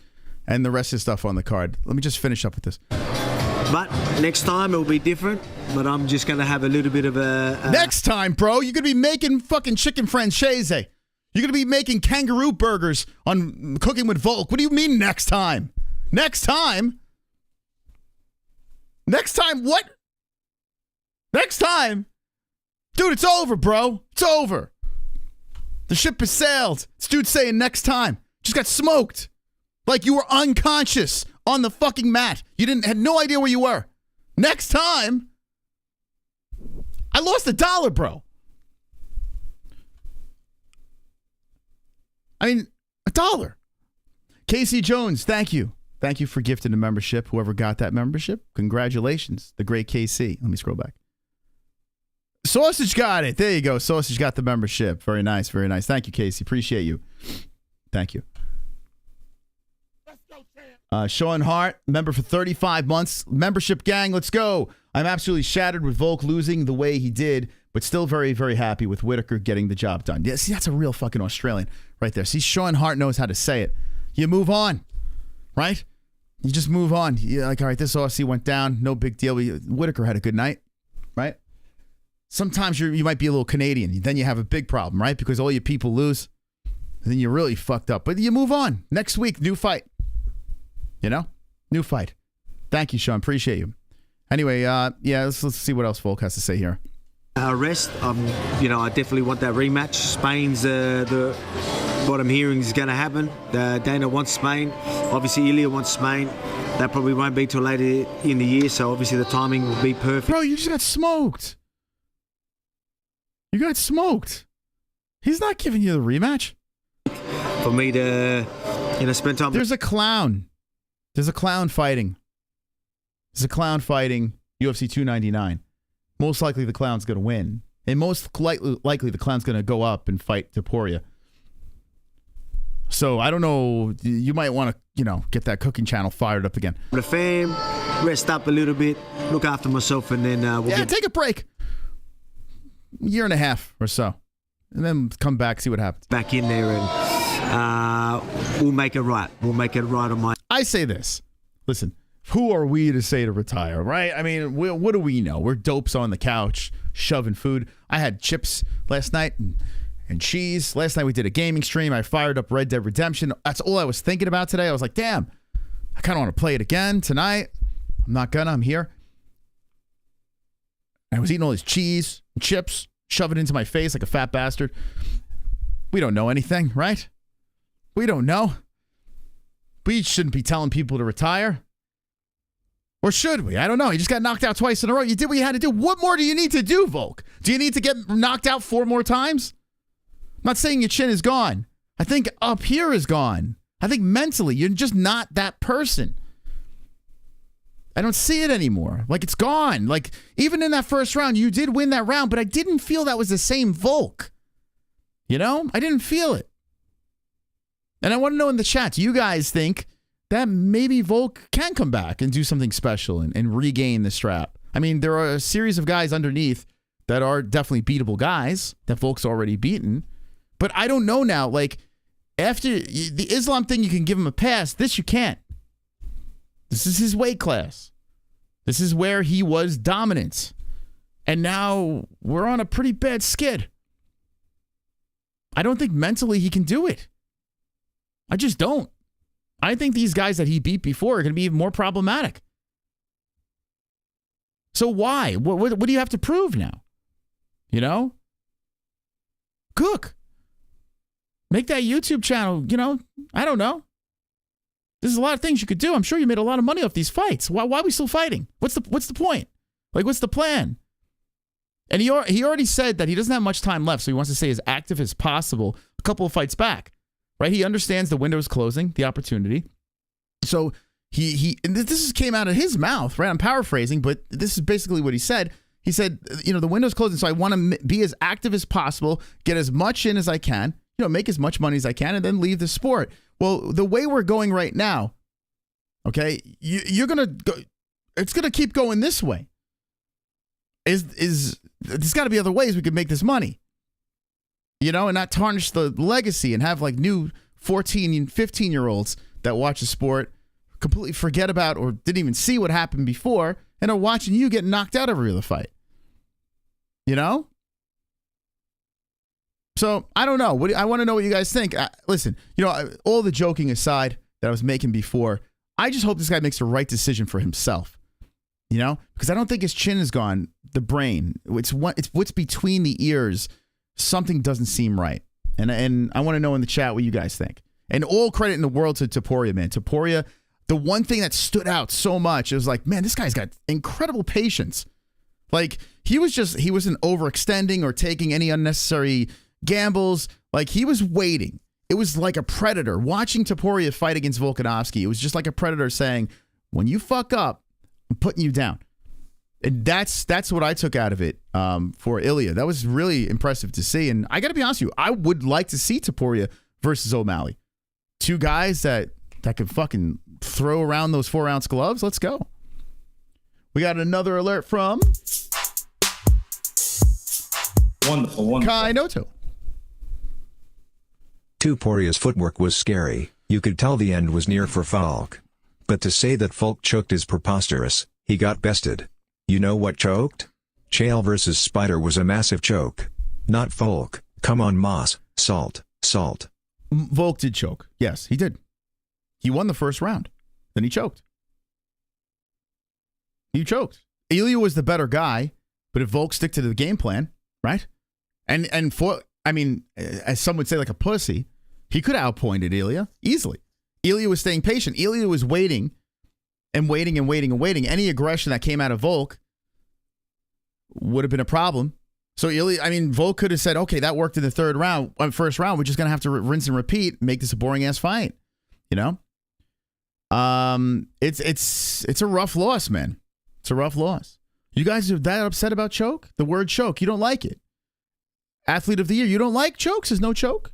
And the rest of the stuff on the card. Let me just finish up with this. But next time it'll be different. But I'm just going to have a little bit of a... Next time, bro, you're going to be making fucking chicken francese. You're going to be making kangaroo burgers on Cooking with Volk. What do you mean next time? Next time? Next time what? Next time? Dude, it's over, bro. It's over. The ship has sailed. This dude's saying next time. Just got smoked. Like you were unconscious on the fucking mat. You had no idea where you were. Next time? I lost $1, bro. I mean, $1. Casey Jones, thank you. Thank you for gifting the membership. Whoever got that membership, congratulations. The great KC. Let me scroll back. Sausage got it. There you go. Sausage got the membership. Very nice. Very nice. Thank you, Casey. Appreciate you. Thank you. Sean Hart, member for 35 months. Membership gang, let's go. I'm absolutely shattered with Volk losing the way he did, but still very, very happy with Whitaker getting the job done. Yeah, see, that's a real fucking Australian right there. See, Sean Hart knows how to say it. You move on, right? You just move on. You're like, all right, this Aussie went down. No big deal. Whitaker had a good night, right? Sometimes you might be a little Canadian. Then you have a big problem, right? Because all your people lose. And then you're really fucked up. But you move on. Next week, new fight. You know? New fight. Thank you, Sean. Appreciate you. Anyway, yeah, let's see what else Volk has to say here. Rest. I definitely want that rematch. Spain's what I'm hearing is going to happen. Dana wants Spain. Obviously, Ilia wants Spain. That probably won't be till later in the year, so obviously the timing will be perfect. Bro, you just got smoked. You got smoked. He's not giving you the rematch. For me to, spend time... There's a clown. There's a clown fighting. There's a clown fighting UFC 299. Most likely the clown's going to win. And most likely the clown's going to go up and fight Topuria. So, I don't know. You might want to, get that cooking channel fired up again. The fam, rest up a little bit, look after myself, and then we'll take a break. Year and a half or so. And then come back, see what happens. Back in there, and we'll make it right. We'll make it right on my... I say this. Listen, who are we to say to retire, right? I mean, what do we know? We're dopes on the couch, shoving food. I had chips last night, and cheese. Last night we did a gaming stream. I fired up Red Dead Redemption. That's all I was thinking about today. I was like, damn, I kind of want to play it again tonight. I'm not gonna. I'm here. I was eating all this cheese and chips, shoving it into my face like a fat bastard. We don't know anything, right? We don't know. We shouldn't be telling people to retire. Or should we? I don't know. You just got knocked out twice in a row. You did what you had to do. What more do you need to do, Volk? Do you need to get knocked out 4 more times? I'm not saying your chin is gone. I think up here is gone. I think mentally, you're just not that person. I don't see it anymore. Like, it's gone. Like, even in that first round, you did win that round, but I didn't feel that was the same Volk. You know? I didn't feel it. And I want to know in the chat, do you guys think that maybe Volk can come back and do something special and regain the strap? I mean, there are a series of guys underneath that are definitely beatable guys that Volk's already beaten. But I don't know now. Like, after the Islam thing, you can give him a pass. This you can't. This is his weight class. This is where he was dominant. And now we're on a pretty bad skid. I don't think mentally he can do it. I just don't. I think these guys that he beat before are going to be even more problematic. So why? What do you have to prove now? You know? Cook. Make that YouTube channel, you know? I don't know. There's a lot of things you could do. I'm sure you made a lot of money off these fights. Why are we still fighting? What's the point? Like, what's the plan? And he already said that he doesn't have much time left, so he wants to stay as active as possible a couple of fights back. Right? He understands the window is closing, the opportunity. So and this came out of his mouth, right? I'm paraphrasing, but this is basically what he said. He said, you know, the window's closing, so I want to be as active as possible, get as much in as I can, you know, make as much money as I can, and then leave the sport. Well, the way we're going right now, okay, you're gonna go. It's gonna keep going this way. There's got to be other ways we could make this money. You know, and not tarnish the legacy and have like new 14 and 15-year-olds that watch the sport completely forget about or didn't even see what happened before and are watching you get knocked out every other fight. You know? So, I don't know. I want to know what you guys think. Listen, you know, all the joking aside that I was making before, I just hope this guy makes the right decision for himself. You know? Because I don't think his chin is gone. The brain. It's what's between the ears. Something doesn't seem right. And I want to know in the chat what you guys think. And all credit in the world to Topuria, man. Topuria, the one thing that stood out so much, it was like, man, this guy's got incredible patience. Like, he wasn't overextending or taking any unnecessary gambles. Like, he was waiting. It was like a predator. Watching Topuria fight against Volkanovski, it was just like a predator saying, when you fuck up, I'm putting you down. And that's what I took out of it for Ilia. That was really impressive to see. And I got to be honest with you, I would like to see Topuria versus O'Malley. 2 guys that could fucking throw around those 4-ounce gloves. Let's go. We got another alert from Wonderful. Kainotto. Topuria's footwork was scary. You could tell the end was near for Volk. But to say that Volk choked is preposterous. He got bested. You know what choked? Chael versus Spider was a massive choke. Not Volk. Come on, Moss. Salt. Volk did choke. Yes, he did. He won the first round. Then he choked. Ilia was the better guy, but if Volk stick to the game plan, right? And for, I mean, as some would say, like a pussy, he could have outpointed Ilia easily. Ilia was staying patient. Ilia was waiting. Any aggression that came out of Volk would have been a problem. So Volk could have said, okay, that worked in the first round. We're just going to have to rinse and repeat, make this a boring ass fight. You know? It's a rough loss, man. It's a rough loss. You guys are that upset about choke? The word choke, you don't like it. Athlete of the year, you don't like chokes? There's no choke?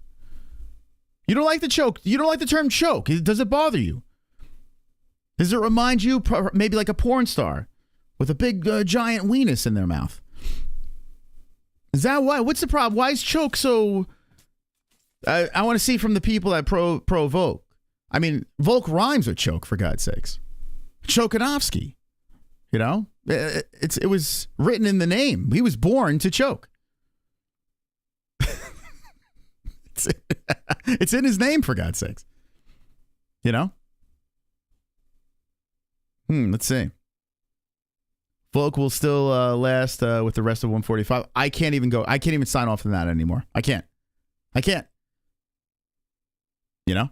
You don't like the choke? You don't like the term choke? Does it bother you? Does it remind you maybe like a porn star with a big giant weenus in their mouth? Is that why? What's the problem? Why is choke so... I want to see from the people that pro Volk. I mean, Volk rhymes with choke, for God's sakes. Chokanovsky. You know? It was written in the name. He was born to choke. It's in his name, for God's sakes. You know? Let's see. Volk will still last with the rest of 145. I can't even sign off on that anymore. I can't. You know?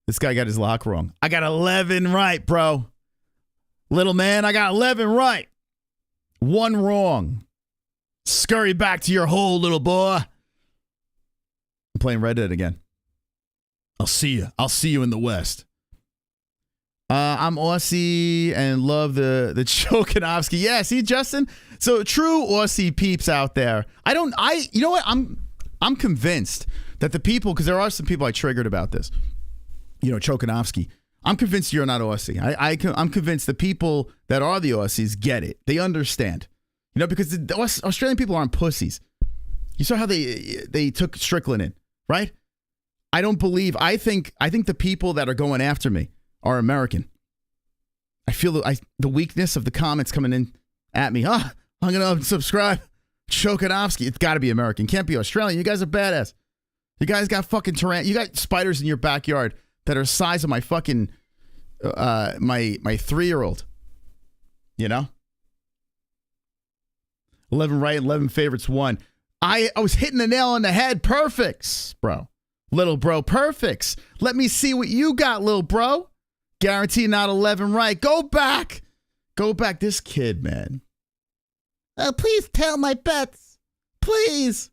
This guy got his lock wrong. I got 11 right, bro. Little man, I got 11 right. 1 wrong. Scurry back to your hole, little boy. I'm playing Red Dead again. I'll see you. I'll see you in the West. I'm Aussie and love the Volkanovski. Yeah, see, Justin? So true Aussie peeps out there. You know what? I'm convinced that the people, because there are some people I triggered about this, you know, Volkanovski. I'm convinced you're not Aussie. I'm convinced the people that are the Aussies get it. They understand. You know, because the Australian people aren't pussies. You saw how they took Strickland in, right? I think the people that are going after me are American. I feel the weakness of the comments coming in at me. I'm going to unsubscribe. Volkanovski. It's got to be American. Can't be Australian. You guys are badass. You guys got fucking you got spiders in your backyard that are the size of my fucking my 3-year-old. You know? 11 right, 11 favorites, 1. I was hitting the nail on the head. Perfects, bro. Little bro, perfects. Let me see what you got, little bro. Guarantee not 11 right. Go back. This kid, man. Please tell my bets. Please.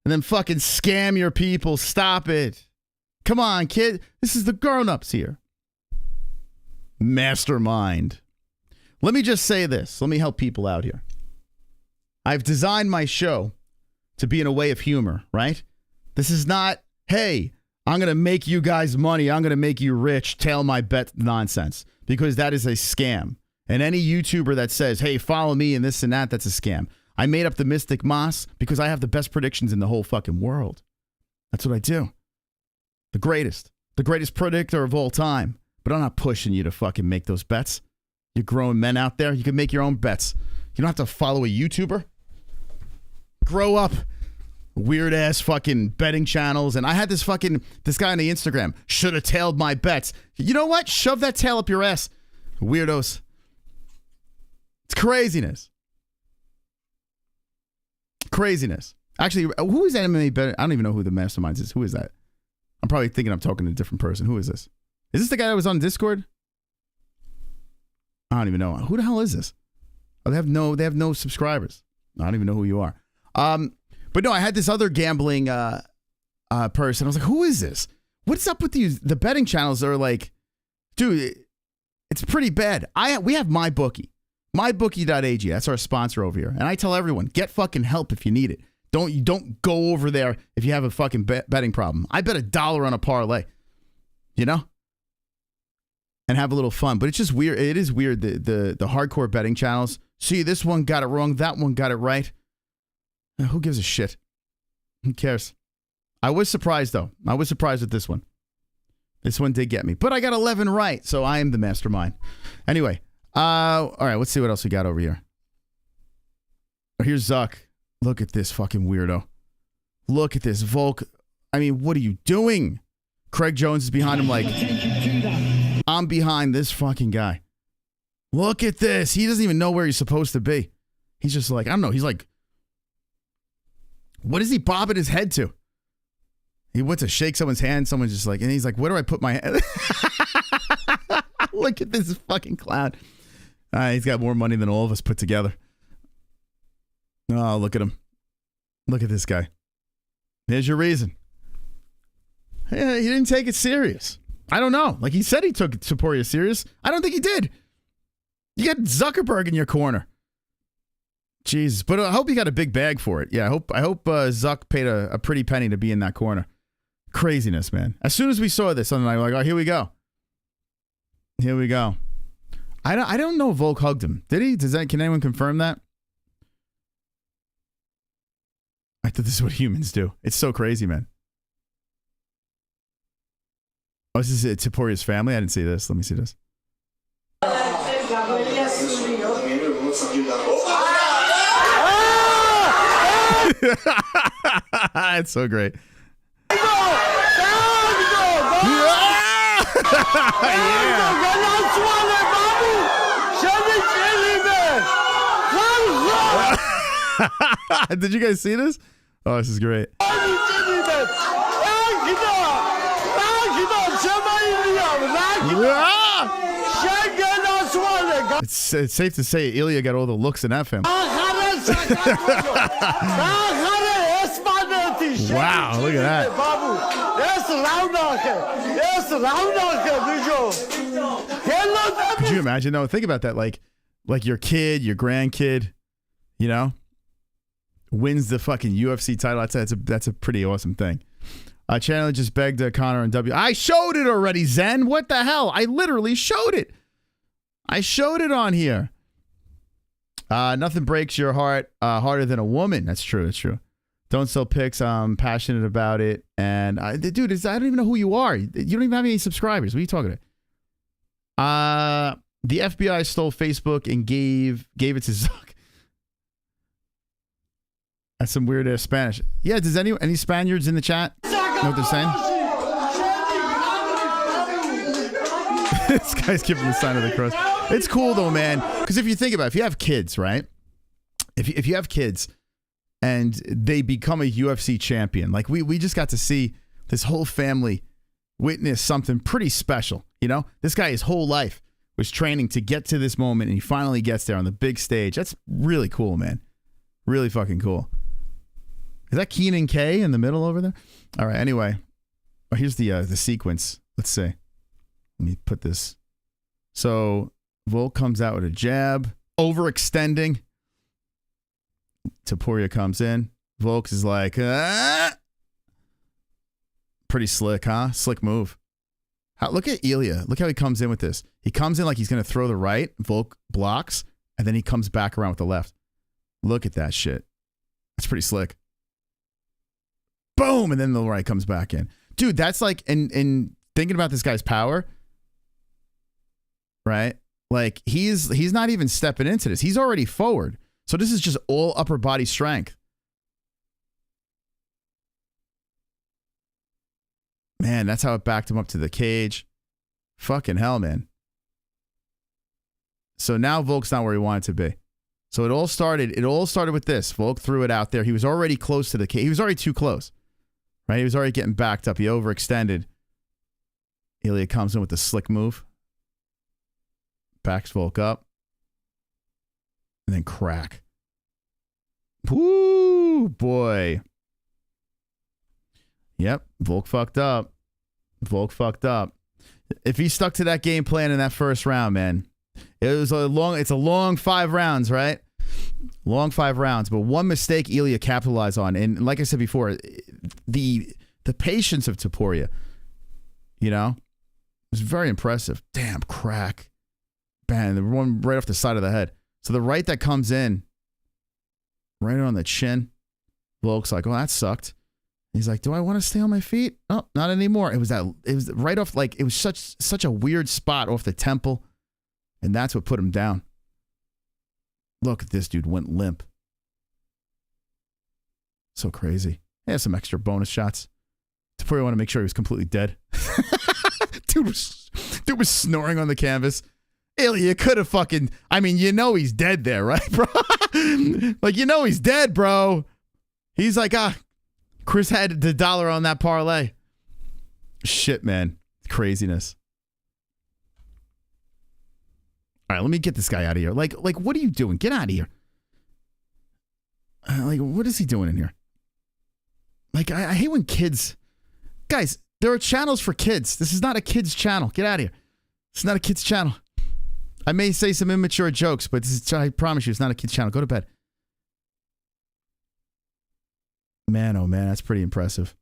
And then fucking scam your people. Stop it. Come on, kid. This is the grown-ups here. Mastermind. Let me just say this. Let me help people out here. I've designed my show to be in a way of humor, right? This is not, hey, I'm going to make you guys money. I'm going to make you rich. Tail my bet nonsense. Because that is a scam. And any YouTuber that says, hey, follow me and this and that, that's a scam. I made up the Mystic Moss because I have the best predictions in the whole fucking world. That's what I do. The greatest predictor of all time. But I'm not pushing you to fucking make those bets. You grown men out there, you can make your own bets. You don't have to follow a YouTuber. Grow up. Weird ass fucking betting channels. And I had this guy on the Instagram. Should have tailed my bets. You know what? Shove that tail up your ass. Weirdos. It's craziness. Actually, who is MMA betting? I don't even know who the masterminds is. Who is that? I'm probably thinking I'm talking to a different person. Who is this? Is this the guy that was on Discord? I don't even know. Who the hell is this? Oh, they have no subscribers. I don't even know who you are. But no, I had this other gambling person. I was like, who is this? What's up with these? The betting channels are like, dude, it's pretty bad. We have MyBookie. MyBookie.ag. That's our sponsor over here. And I tell everyone, get fucking help if you need it. Don't go over there if you have a fucking betting problem. I bet $1 on a parlay, you know, and have a little fun. But it's just weird. It is weird. The hardcore betting channels. See, this one got it wrong. That one got it right. Who gives a shit? Who cares? I was surprised though. I was surprised with this one. This one did get me, but I got 11 right, so I am the mastermind. Anyway, all right. Let's see what else we got over here. Here's Zuck. Look at this fucking weirdo. Look at this Volk. I mean, what are you doing? Craig Jones is behind him like, I'm behind this fucking guy. Look at this. He doesn't even know where he's supposed to be. He's just like, I don't know. He's like, what is he bobbing his head to? He went to shake someone's hand. Someone's just like, and he's like, where do I put my head? Look at this fucking clown. He's got more money than all of us put together. Oh, look at him. Look at this guy. Here's your reason. Yeah, he didn't take it serious. I don't know. Like he said he took Topuria serious. I don't think he did. You got Zuckerberg in your corner. Jesus. But I hope he got a big bag for it. Yeah, I hope Zuck paid a pretty penny to be in that corner. Craziness, man. As soon as we saw this, I'm like, oh, here we go. Here we go. I don't know if Volk hugged him. Did he? Can anyone confirm that? I thought this is what humans do. It's so crazy, man. Oh, this is Topuria's family? I didn't see this. Let me see this. It's so great. Did you guys see this? Oh, this is great. It's safe to say Ilia got all the looks in that film. Wow, look at that. Could you imagine though? Think about that. Like your kid, your grandkid, you know, wins the fucking UFC title. That's a pretty awesome thing. Chandler just begged Connor and W. I showed it already, Zen. What the hell? I literally showed it. I showed it on here. Nothing breaks your heart harder than a woman. That's true. That's true. Don't sell pics. I'm passionate about it. And dude, I don't even know who you are. You don't even have any subscribers. What are you talking about? The FBI stole Facebook and gave it to Zuck. That's some weird ass Spanish. Yeah, does any Spaniards in the chat know what they're saying? This guy's giving the sign of the cross. It's cool though, man. Because if you think about it, if you have kids, right? If you have kids and they become a UFC champion, like we just got to see this whole family witness something pretty special. You know, this guy his whole life was training to get to this moment, and he finally gets there on the big stage. That's really cool, man. Really fucking cool. Is that Keenan K in the middle over there? All right. Anyway, here's the sequence. Let's see. Let me put this. So Volk comes out with a jab, overextending. Topuria comes in. Volk is like, pretty slick, huh? Slick move. Look at Ilia. Look how he comes in with this. He comes in like he's going to throw the right. Volk blocks, and then he comes back around with the left. Look at that shit. That's pretty slick. Boom, and then the right comes back in. Dude, that's like, in thinking about this guy's power, right? Like, he's not even stepping into this. He's already forward. So this is just all upper body strength. Man, that's how it backed him up to the cage. Fucking hell, man. So now Volk's not where he wanted to be. So it all started with this. Volk threw it out there. He was already close to the cage. He was already too close. Right? He was already getting backed up. He overextended. Ilia comes in with the slick move. Backs Volk up. And then crack. Woo, boy. Yep, Volk fucked up. Volk fucked up. If he stuck to that game plan in that first round, man, it's a long 5 rounds, right? Long 5 rounds, but one mistake Ilia capitalized on. And like I said before, the patience of Topuria, you know, was very impressive. Damn, crack. Bang, the one right off the side of the head. So the right that comes in, right on the chin, Volk's like, oh, that sucked. He's like, do I want to stay on my feet? Oh, not anymore. It was right off, like, it was such a weird spot off the temple. And that's what put him down. Look at this dude, went limp. So crazy. He has some extra bonus shots. Topuria want to make sure he was completely dead. Dude was snoring on the canvas. Ilia could have fucking, I mean, you know he's dead there, right, bro? Like, you know he's dead, bro. He's like, Chris had the dollar on that parlay. Shit, man. Craziness. All right, let me get this guy out of here. Like, what are you doing? Get out of here. Like, what is he doing in here? Like, I hate when kids... Guys, there are channels for kids. This is not a kid's channel. Get out of here. It's not a kid's channel. I may say some immature jokes, but I promise you, it's not a kid's channel. Go to bed. Man, oh man, that's pretty impressive.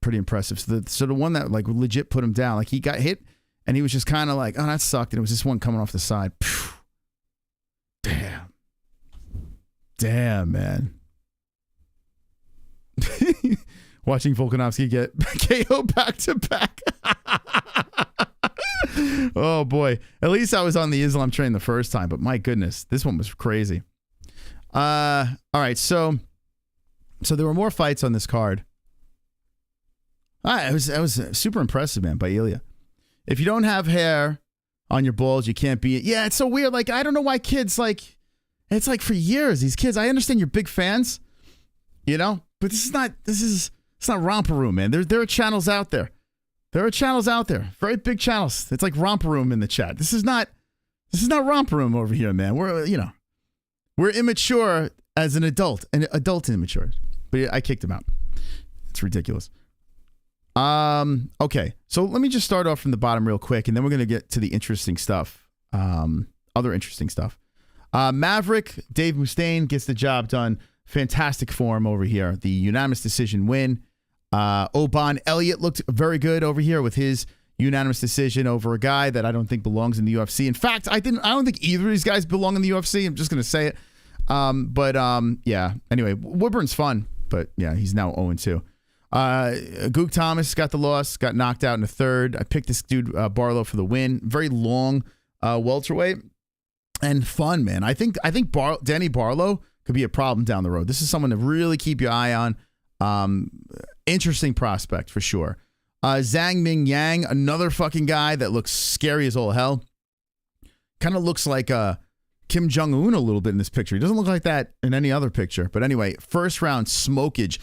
Pretty impressive. So the one that like legit put him down, like he got hit and he was just kind of like, oh, that sucked. And it was this one coming off the side. Phew. Damn, man. Watching Volkanovski get KO back to back. Oh boy. At least I was on the Islam train the first time, but my goodness, this one was crazy. All right, so So there were more fights on this card. I was super impressive, man, by Ilia. If you don't have hair on your balls, you can't be. Yeah, it's so weird. Like, I don't know why kids, like, it's like for years, these kids, I understand you're big fans, you know, but it's not Romper Room, man. There are channels out there. There are channels out there, very big channels. It's like Romper Room in the chat. This is not Romper Room over here, man. We're immature as an adult immature. But I kicked him out. It's ridiculous. Okay, so let me just start off from the bottom real quick, and then we're going to get to the interesting stuff. Other interesting stuff. Maverick, Dave Mustaine gets the job done. Fantastic form over here. The unanimous decision win. Oban Elliott looked very good over here with his unanimous decision over a guy that I don't think belongs in the UFC. In fact, I don't think either of these guys belong in the UFC. I'm just going to say it. Yeah. Anyway, Woodburn's fun, but yeah, he's now 0-2. Gook Thomas got the loss, got knocked out in the third. I picked this dude, Barlow, for the win. Very long welterweight and fun, man. I think Danny Barlow could be a problem down the road. This is someone to really keep your eye on. Interesting prospect for sure. Zhang Ming Yang, another fucking guy that looks scary as all hell. Kind of looks like Kim Jong-un a little bit in this picture. He doesn't look like that in any other picture. But anyway, first round smokage.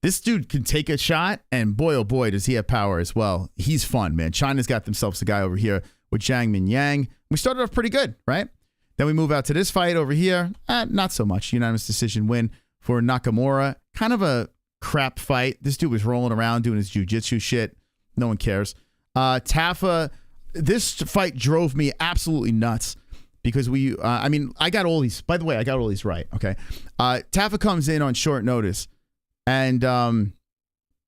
This dude can take a shot, and boy, oh boy, does he have power as well. He's fun, man. China's got themselves a guy over here with Zhang Min Yang. We started off pretty good, right? Then we move out to this fight over here. Not so much. Unanimous decision win for Nakamura. Kind of a crap fight. This dude was rolling around doing his jiu-jitsu shit. No one cares. Tafa, this fight drove me absolutely nuts because I got all these. By the way, I got all these right, okay? Tafa comes in on short notice. And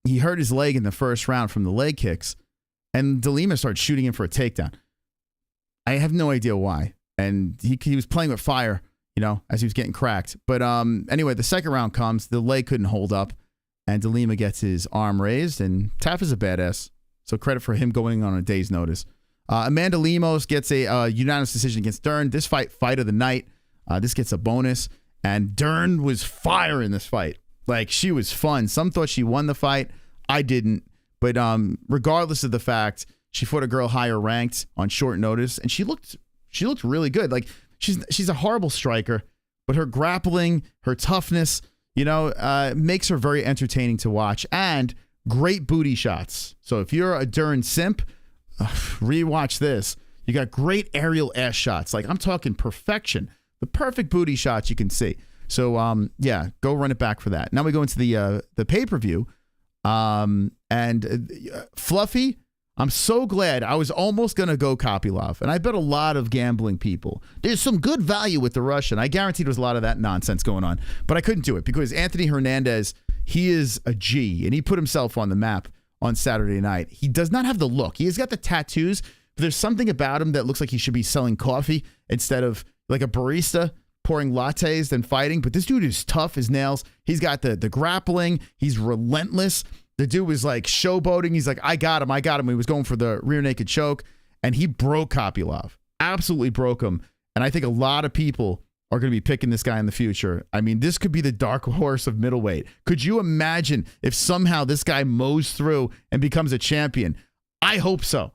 he hurt his leg in the first round from the leg kicks. And De Lima started shooting him for a takedown. I have no idea why. And he was playing with fire, as he was getting cracked. But anyway, the second round comes. The leg couldn't hold up. And De Lima gets his arm raised. And Tafa's a badass. So credit for him going on a day's notice. Amanda Lemos gets a unanimous decision against Dern. This fight of the night. This gets a bonus. And Dern was fire in this fight. Like, she was fun. Some thought she won the fight. I didn't. But regardless of the fact, she fought a girl higher ranked on short notice, and she looked really good. Like, she's a horrible striker, but her grappling, her toughness, makes her very entertaining to watch, and great booty shots. So if you're a Dern simp, rewatch this. You got great aerial ass shots. Like, I'm talking perfection. The perfect booty shots you can see. So, yeah, go run it back for that. Now we go into the pay-per-view. Fluffy, I'm so glad. I was almost going to go Kopylov, and I bet a lot of gambling people. There's some good value with the Russian. I guarantee there's a lot of that nonsense going on, but I couldn't do it because Anthony Hernandez, he is a G, and he put himself on the map on Saturday night. He does not have the look. He has got the tattoos, but there's something about him that looks like he should be selling coffee instead of like a barista pouring lattes than fighting. But this dude is tough as nails. He's got the grappling. He's relentless. The dude was like showboating. He's like, I got him. He was going for the rear naked choke, and he broke Kopylov. Absolutely broke him. And I think a lot of people are going to be picking this guy in the future. I mean, this could be the dark horse of middleweight. Could you imagine if somehow this guy mows through and becomes a champion? I hope so.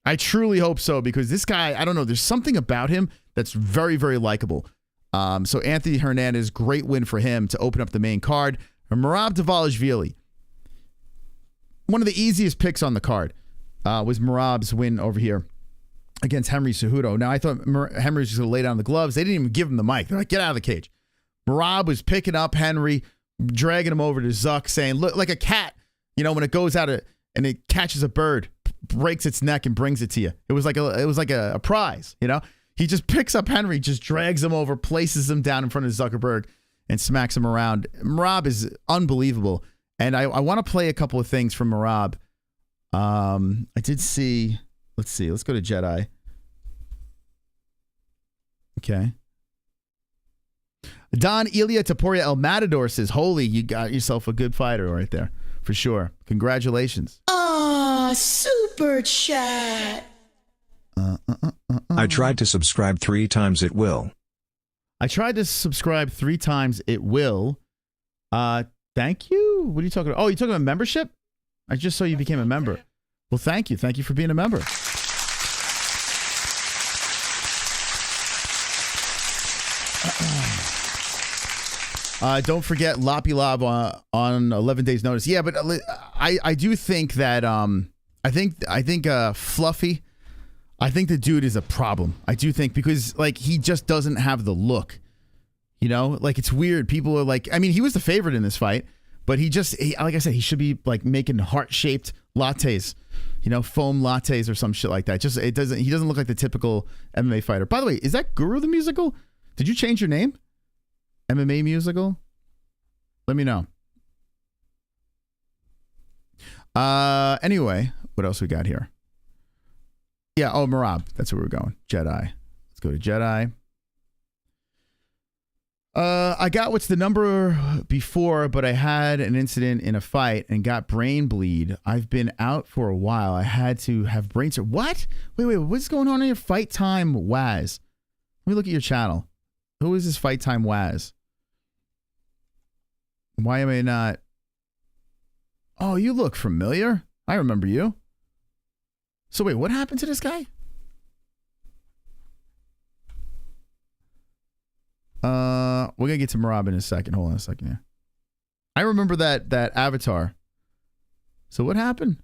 I truly hope so, because this guy, I don't know, there's something about him that's very, very likable. So Anthony Hernandez, great win for him to open up the main card. And Merab Dvalishvili, one of the easiest picks on the card, was Merab's win over here against Henry Cejudo. Now, I thought Henry was just going to lay down the gloves. They didn't even give him the mic. They're like, get out of the cage. Merab was picking up Henry, dragging him over to Zuck, saying, look, like a cat, when it goes out and it catches a bird, breaks its neck and brings it to you. It was like a prize, He just picks up Henry, just drags him over, places him down in front of Zuckerberg, and smacks him around. Merab is unbelievable. And I want to play a couple of things from Merab. I did see, let's go to Jedi. Okay. Don Ilia Topuria El Matador says, holy, you got yourself a good fighter right there. For sure. Congratulations. Ah, super chat. I tried to subscribe 3 times, it will. I tried to subscribe 3 times, it will. Thank you. What are you talking about? Oh, you're talking about membership? I just saw you became a member. Well, thank you. Thank you for being a member. Don't forget Loppy Lob on 11 days notice. Yeah, but I do think that I think Fluffy, I think the dude is a problem. I do think because like he just doesn't have the look. You know, like it's weird. People are like, I mean, he was the favorite in this fight, but like I said, he should be like making heart-shaped lattes, you know, foam lattes or some shit like that. He doesn't look like the typical MMA fighter. By the way, is that Guru the Musical? Did you change your name? MMA Musical? Let me know. Anyway, what else we got here? Yeah, Marab. That's where we're going. Jedi. Let's go to Jedi. I got what's the number before, but I had an incident in a fight and got brain bleed. I've been out for a while. I had to have brain surgery. What? Wait, what's going on in your Fight Time Waz? Let me look at your channel. Who is this Fight Time Waz? Why am I not? Oh, you look familiar. I remember you. So wait, what happened to this guy? We're gonna get to Marab in a second. Hold on a second here. I remember that avatar. So what happened?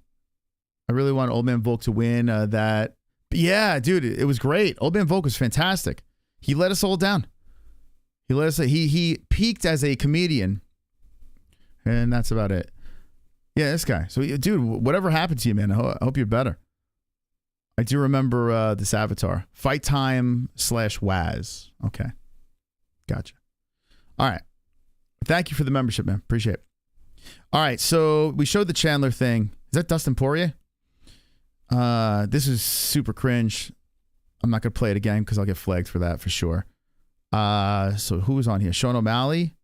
I really want Old Man Volk to win that. But yeah, dude, it was great. Old Man Volk was fantastic. He let us all down. He peaked as a comedian, and that's about it. Yeah, this guy. So, dude, whatever happened to you, man, I hope you're better. I do remember this avatar. Fight Time /Waz. Okay. Gotcha. All right. Thank you for the membership, man. Appreciate it. All right. So we showed the Chandler thing. Is that Dustin Poirier? This is super cringe. I'm not going to play it again because I'll get flagged for that for sure. So who was on here? Sean O'Malley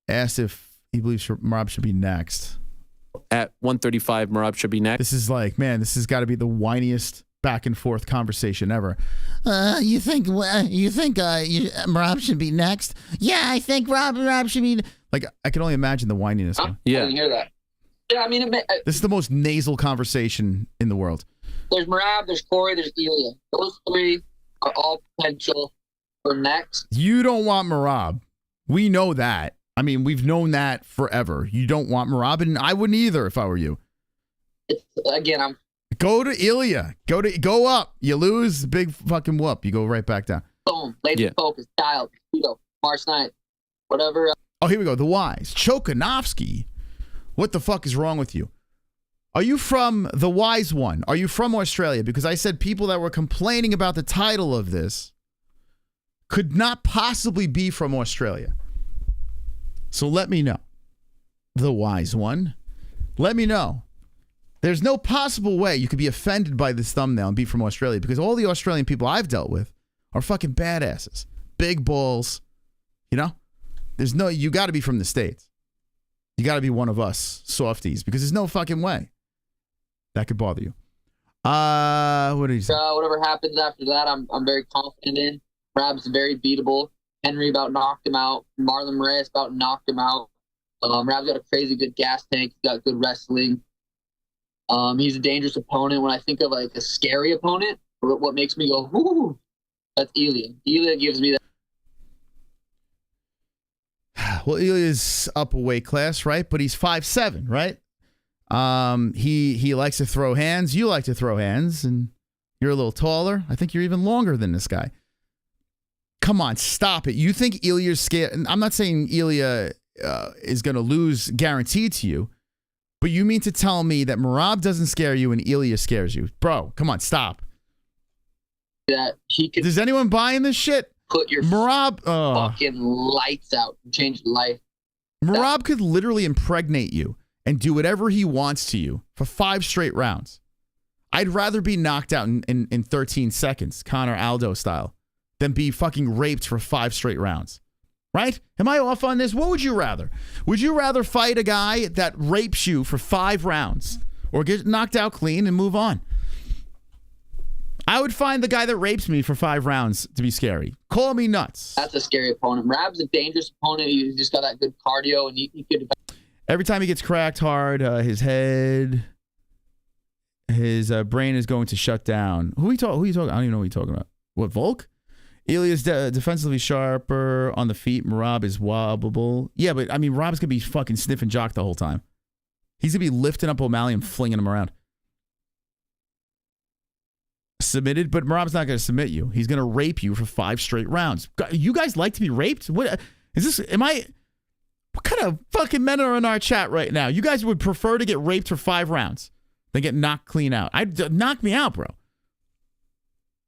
asked if he believes Marab should be next. At 135, Marab should be next. This is like, man, this has got to be the whiniest back and forth conversation ever. You think Marab should be next? Yeah, I think Marab should be. Like, I can only imagine the whininess. I didn't hear that. Yeah, I mean, this is the most nasal conversation in the world. There's Marab, there's Corey, there's Ilia. Those three are all potential for next. You don't want Marab. We know that. I mean, we've known that forever. You don't want Marab, and I wouldn't either if I were you. I'm go to Ilia. Go up. You lose, big fucking whoop. You go right back down. Boom. Laser focus. Dial. March 9th. Whatever. Oh, here we go. The Wise. Chokanovsky. What the fuck is wrong with you? Are you from the Wise One? Are you from Australia? Because I said people that were complaining about the title of this could not possibly be from Australia. So let me know. The Wise One. Let me know. There's no possible way you could be offended by this thumbnail and be from Australia because all the Australian people I've dealt with are fucking badasses. Big balls. You know? You got to be from the States. You got to be one of us softies because there's no fucking way that could bother you. What did you say? Whatever happens after that, I'm very confident in. Rab's very beatable. Henry about knocked him out. Marlon Moraes about knocked him out. Rab's got a crazy good gas tank. He's got good wrestling. He's a dangerous opponent. When I think of like a scary opponent, what makes me go, whoo, that's Ilia. Ilia gives me that. Well, Ilia's up a weight class, right? But he's 5'7", right? He likes to throw hands. You like to throw hands, and you're a little taller. I think you're even longer than this guy. Come on, stop it. You think Ilia's scared? I'm not saying Ilia is going to lose guaranteed to you, but you mean to tell me that Marab doesn't scare you and Ilia scares you? Bro, come on, stop. That he could. Is anyone buying this shit? Put your Marab fucking lights out and change life. Marab could literally impregnate you and do whatever he wants to you for 5 straight rounds. I'd rather be knocked out in 13 seconds, Conor Aldo style, than be fucking raped for 5 straight rounds. Right? Am I off on this? What would you rather? Would you rather fight a guy that rapes you for 5 rounds or get knocked out clean and move on? I would find the guy that rapes me for 5 rounds to be scary. Call me nuts. That's a scary opponent. Rab's a dangerous opponent. He's just got that good cardio, and he could. Every time he gets cracked hard, his head, his brain is going to shut down. Who are you talking? I don't even know what you're talking about. What, Volk? Ilia's defensively sharper on the feet. Merab is wobbable. Yeah, but I mean, Rob's gonna be fucking sniffing jock the whole time. He's gonna be lifting up O'Malley and flinging him around. Submitted, but Merab's not gonna submit you. He's gonna rape you for 5 straight rounds. You guys like to be raped? What is this? What kind of fucking men are in our chat right now? You guys would prefer to get raped for 5 rounds than get knocked clean out. Knock me out, bro.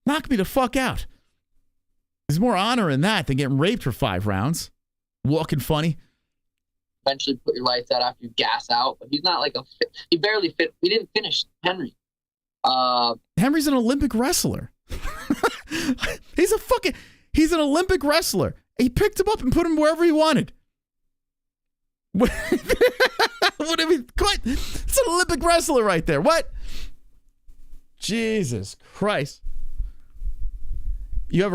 Knock me the fuck out. There's more honor in that than getting raped for 5 rounds. Walking funny. Eventually put your lights out after you gas out. But he's not like he barely fit. He didn't finish Henry. Henry's an Olympic wrestler. He's an Olympic wrestler. He picked him up and put him wherever he wanted. What? It's an Olympic wrestler right there. What? Jesus Christ. You have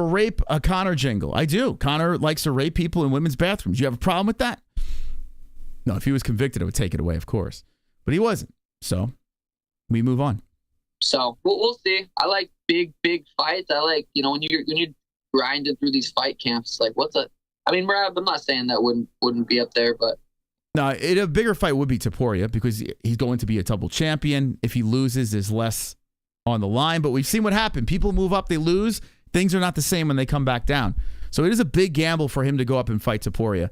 a Connor jingle. I do. Connor likes to rape people in women's bathrooms. You have a problem with that? No, if he was convicted, I would take it away, of course. But he wasn't. So we move on. So we'll see. I like big fights. I like, when you're grinding through these fight camps, like I'm not saying that wouldn't be up there, but no, a bigger fight would be Topuria because he's going to be a double champion. If he loses, there's less on the line. But we've seen what happened. People move up, they lose. Things are not the same when they come back down. So it is a big gamble for him to go up and fight Topuria.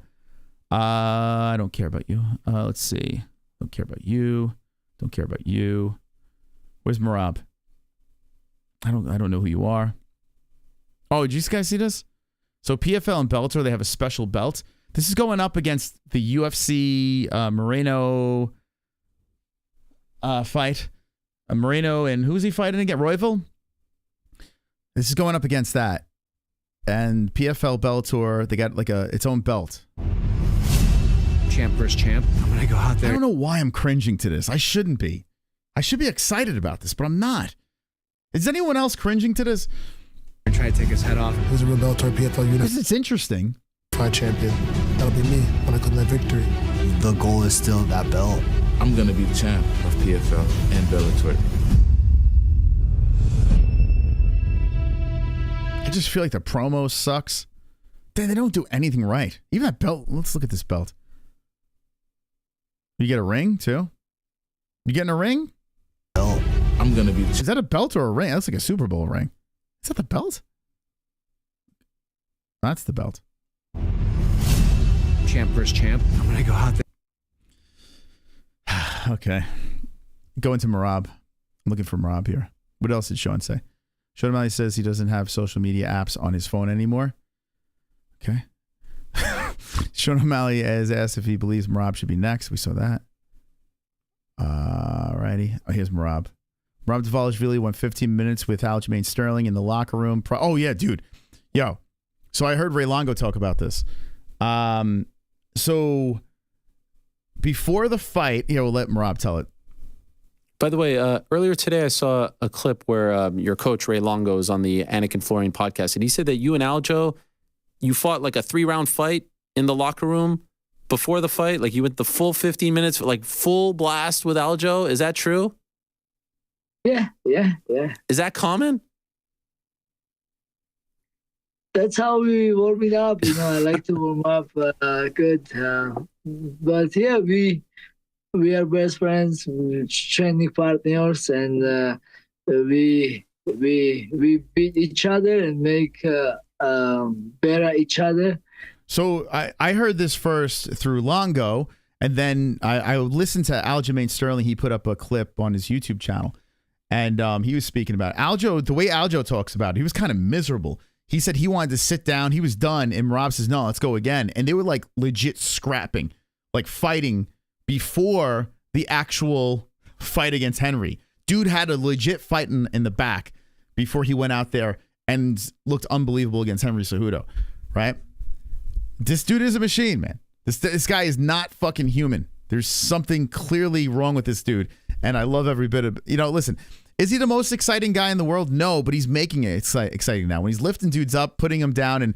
I don't care about you. Let's see. Don't care about you. Don't care about you. Where's Merab? I don't know who you are. Oh, did you guys see this? So PFL and Bellator, they have a special belt. This is going up against the UFC Moreno fight. Moreno and who's he fighting again? Royval? This is going up against that. And PFL Bellator, they got like its own belt. Champ versus champ. I'm going to go out there. I don't know why I'm cringing to this. I shouldn't be. I should be excited about this, but I'm not. Is anyone else cringing to this? I'm trying to take his head off. Who's a real Bellator PFL unit? Because it's interesting. Fight champion. That'll be me when I claim that victory. The goal is still that belt. I'm going to be the champ of PFL and Bellator. I just feel like the promo sucks. They don't do anything right. Even that belt. Let's look at this belt. You get a ring too? You getting a ring? No. I'm going to be Is that a belt or a ring? That's like a Super Bowl ring. Is that the belt? That's the belt. Champ versus champ. I'm going to go out there. Okay. Going to Merab. I'm looking for Merab here. What else did Sean say? Sean O'Malley says he doesn't have social media apps on his phone anymore. Okay. Sean O'Malley has asked if he believes Merab should be next. We saw that. Alrighty. Oh, here's Merab. Merab Dvalishvili went 15 minutes with Aljamain Sterling in the locker room. Oh, yeah, dude. Yo. So I heard Ray Longo talk about this. So before the fight, we'll let Merab tell it. By the way, earlier today I saw a clip where your coach Ray Longo is on the Anakin Flooring podcast, and he said that you and Aljo, you fought like a 3-round fight in the locker room before the fight. Like you went the full 15 minutes, like full blast with Aljo. Is that true? Yeah. Is that common? That's how we warm it up. I like to warm up good. But yeah, we are best friends, training partners, and we beat each other and make better each other. So I heard this first through Longo, and then I listened to Aljamain Sterling. He put up a clip on his YouTube channel, and he was speaking about Aljo. The way Aljo talks about it, he was kind of miserable. He said he wanted to sit down. He was done, and Rob says, "No, let's go again." And they were like legit scrapping, like fighting before the actual fight against Henry. Dude had a legit fight in the back before he went out there and looked unbelievable against Henry Cejudo, right? This dude is a machine, man. This guy is not fucking human. There's something clearly wrong with this dude, and I love every bit of listen, Is he the most exciting guy in the world? No, but he's making it exciting now. When he's lifting dudes up, putting them down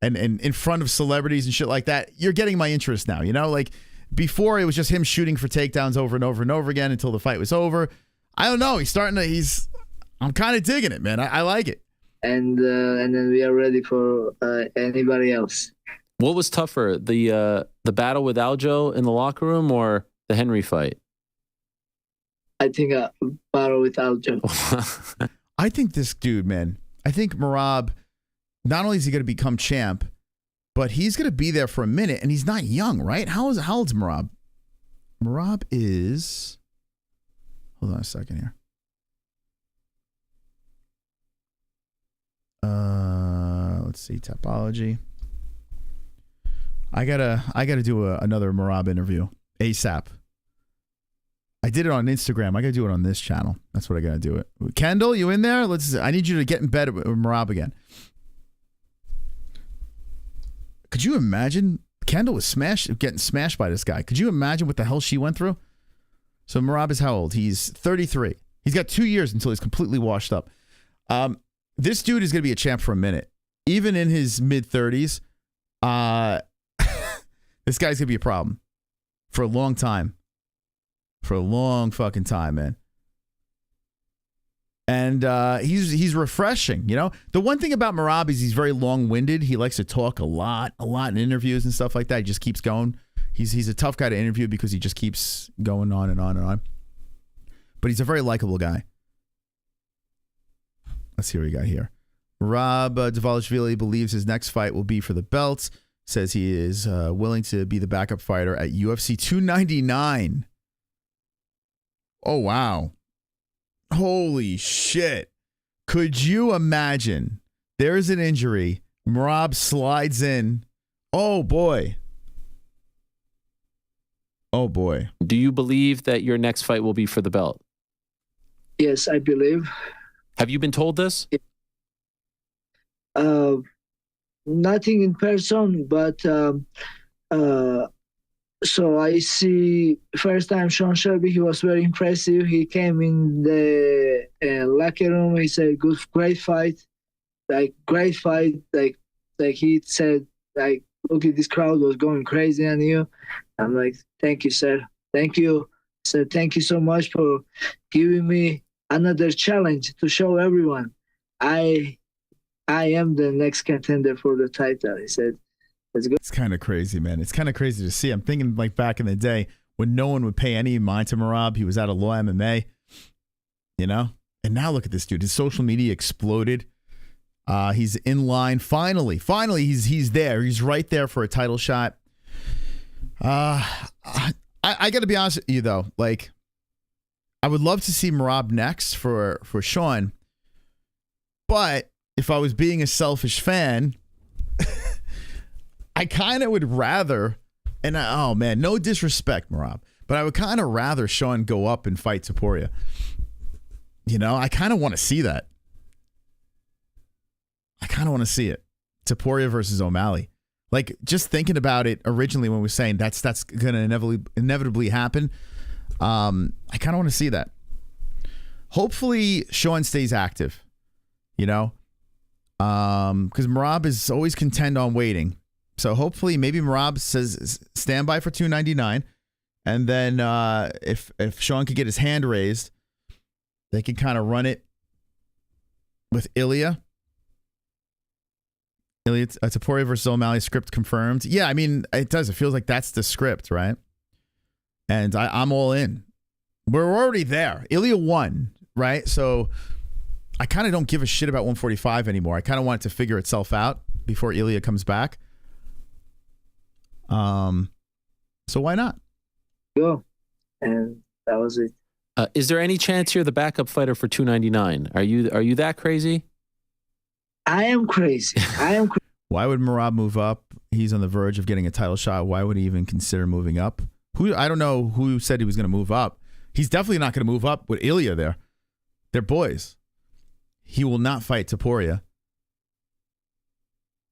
and in front of celebrities and shit like that, you're getting my interest now, you know? Like, before it was just him shooting for takedowns over and over and over again until the fight was over. I don't know. I'm kind of digging it, man. I like it. And then we are ready for anybody else. What was tougher, the battle with Aljo in the locker room or the Henry fight? I think a battle with Aljo. I think this dude, man. I think Merab, not only is he going to become champ, but he's going to be there for a minute, and he's not young, right? How old's Merab? Merab is... Hold on a second here. Let's see, Topology. I gotta do another Merab interview ASAP. I did it on Instagram. I gotta do it on this channel. That's what I gotta do it. Kendall, you in there? I need you to get in bed with Merab again. Could you imagine? Kendall was getting smashed by this guy. Could you imagine what the hell she went through? So Merab is how old? He's 33. He's got 2 years until he's completely washed up. This dude is gonna be a champ for a minute. Even in his mid-30s, this guy's gonna be a problem for a long time. For a long fucking time, man. And he's refreshing, you know? The one thing about Merab is he's very long-winded. He likes to talk a lot in interviews and stuff like that. He just keeps going. He's a tough guy to interview because he just keeps going on and on and on. But he's a very likable guy. Let's see what we got here. Rob Dvalishvili believes his next fight will be for the belts. Says he is willing to be the backup fighter at UFC 299. Oh, wow. Holy shit. Could you imagine? There's an injury. Merab slides in. Oh, boy. Oh, boy. Do you believe that your next fight will be for the belt? Yes, I believe. Have you been told this? Nothing in person, but so I see first time Sean Shelby, he was very impressive. He came in the locker room. He said, great fight. Like he said, like, look at this crowd was going crazy on you. I'm like, thank you, sir. Thank you. So thank you so much for giving me another challenge to show everyone I am the next contender for the title. He said, let's go. It's kind of crazy, man. It's kind of crazy to see. I'm thinking like back in the day when no one would pay any mind to Merab. He was out of Law MMA, you know? And now look at this dude. His social media exploded. He's in line. Finally, he's there. He's right there for a title shot. I got to be honest with you, though. Like, I would love to see Merab next for Sean. But if I was being a selfish fan, I kind of would rather, and oh man, no disrespect, Merab, but I would kind of rather Sean go up and fight Topuria. You know, I kind of want to see that. I kind of want to see it. Topuria versus O'Malley. Like, just thinking about it originally when we were saying that's going to inevitably happen, I kind of want to see that. Hopefully, Sean stays active, you know, because Merab is always contend on waiting. So hopefully, maybe Merab says stand by for 299, and then if Sean could get his hand raised, they can kind of run it with Ilia. Topuria versus O'Malley, script confirmed. Yeah, I mean, it does. It feels like that's the script, right? And I'm all in. We're already there. Ilia won, right? So I kind of don't give a shit about 145 anymore. I kind of want it to figure itself out before Ilia comes back. So why not? Go. And that was it. Is there any chance you're the backup fighter for 299? Are you that crazy? I am crazy. Why would Merab move up? He's on the verge of getting a title shot. Why would he even consider moving up? I don't know who said he was going to move up. He's definitely not going to move up with Ilia there. They're boys. He will not fight Topuria.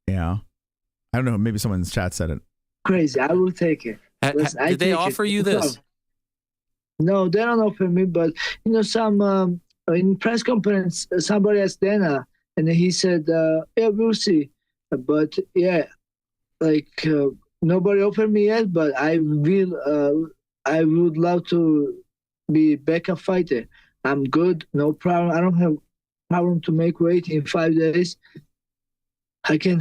Yeah. I don't know. Maybe someone in the chat said it. Crazy. I will take it. Did they offer you this? No, they don't offer me, but you know, some in press conference, somebody asked Dana, and he said, "Yeah, we'll see." But yeah, like nobody offered me yet, but I will. I would love to be backup fighter. I'm good, no problem. I don't have problem to make weight in 5 days. I can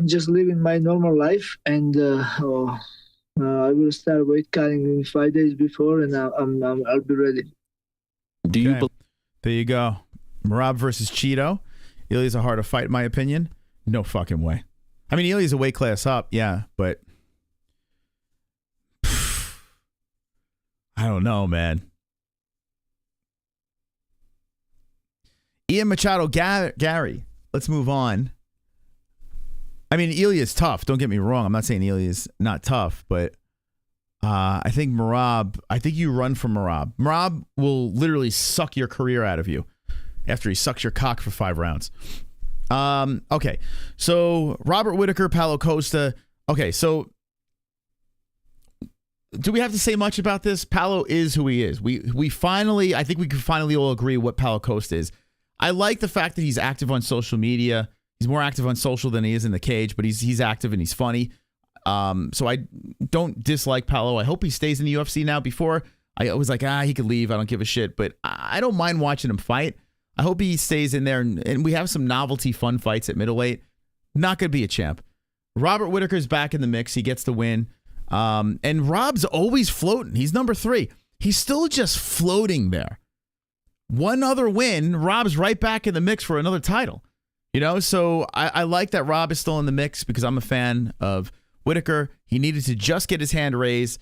just live in my normal life, and I will start weight cutting in 5 days before, and I'll be ready. Do you? Okay. There you go. Merab versus Cheeto. Ilia's a harder fight, in my opinion. No fucking way. I mean, Ilia's a weight class up, yeah, but I don't know, man. Ian Machado, Gary. Let's move on. I mean, Ilia's tough. Don't get me wrong. I'm not saying Ilia's not tough, but I think Merab, I think you run from Merab. Merab will literally suck your career out of you after he sucks your cock for 5 rounds. Okay, so Robert Whittaker, Paulo Costa. Okay, so do we have to say much about this? Paulo is who he is. We finally, I think we can finally all agree what Paulo Costa is. I like the fact that he's active on social media. He's more active on social than he is in the cage, but he's active and he's funny. So I don't dislike Paulo. I hope he stays in the UFC now. Before, I was like, he could leave. I don't give a shit. But I don't mind watching him fight. I hope he stays in there. And we have some novelty fun fights at middleweight. Not going to be a champ. Robert Whittaker's back in the mix. He gets the win. And Rob's always floating. He's number 3. He's still just floating there. One other win, Rob's right back in the mix for another title. You know, so I like that Rob is still in the mix because I'm a fan of Whittaker. He needed to just get his hand raised.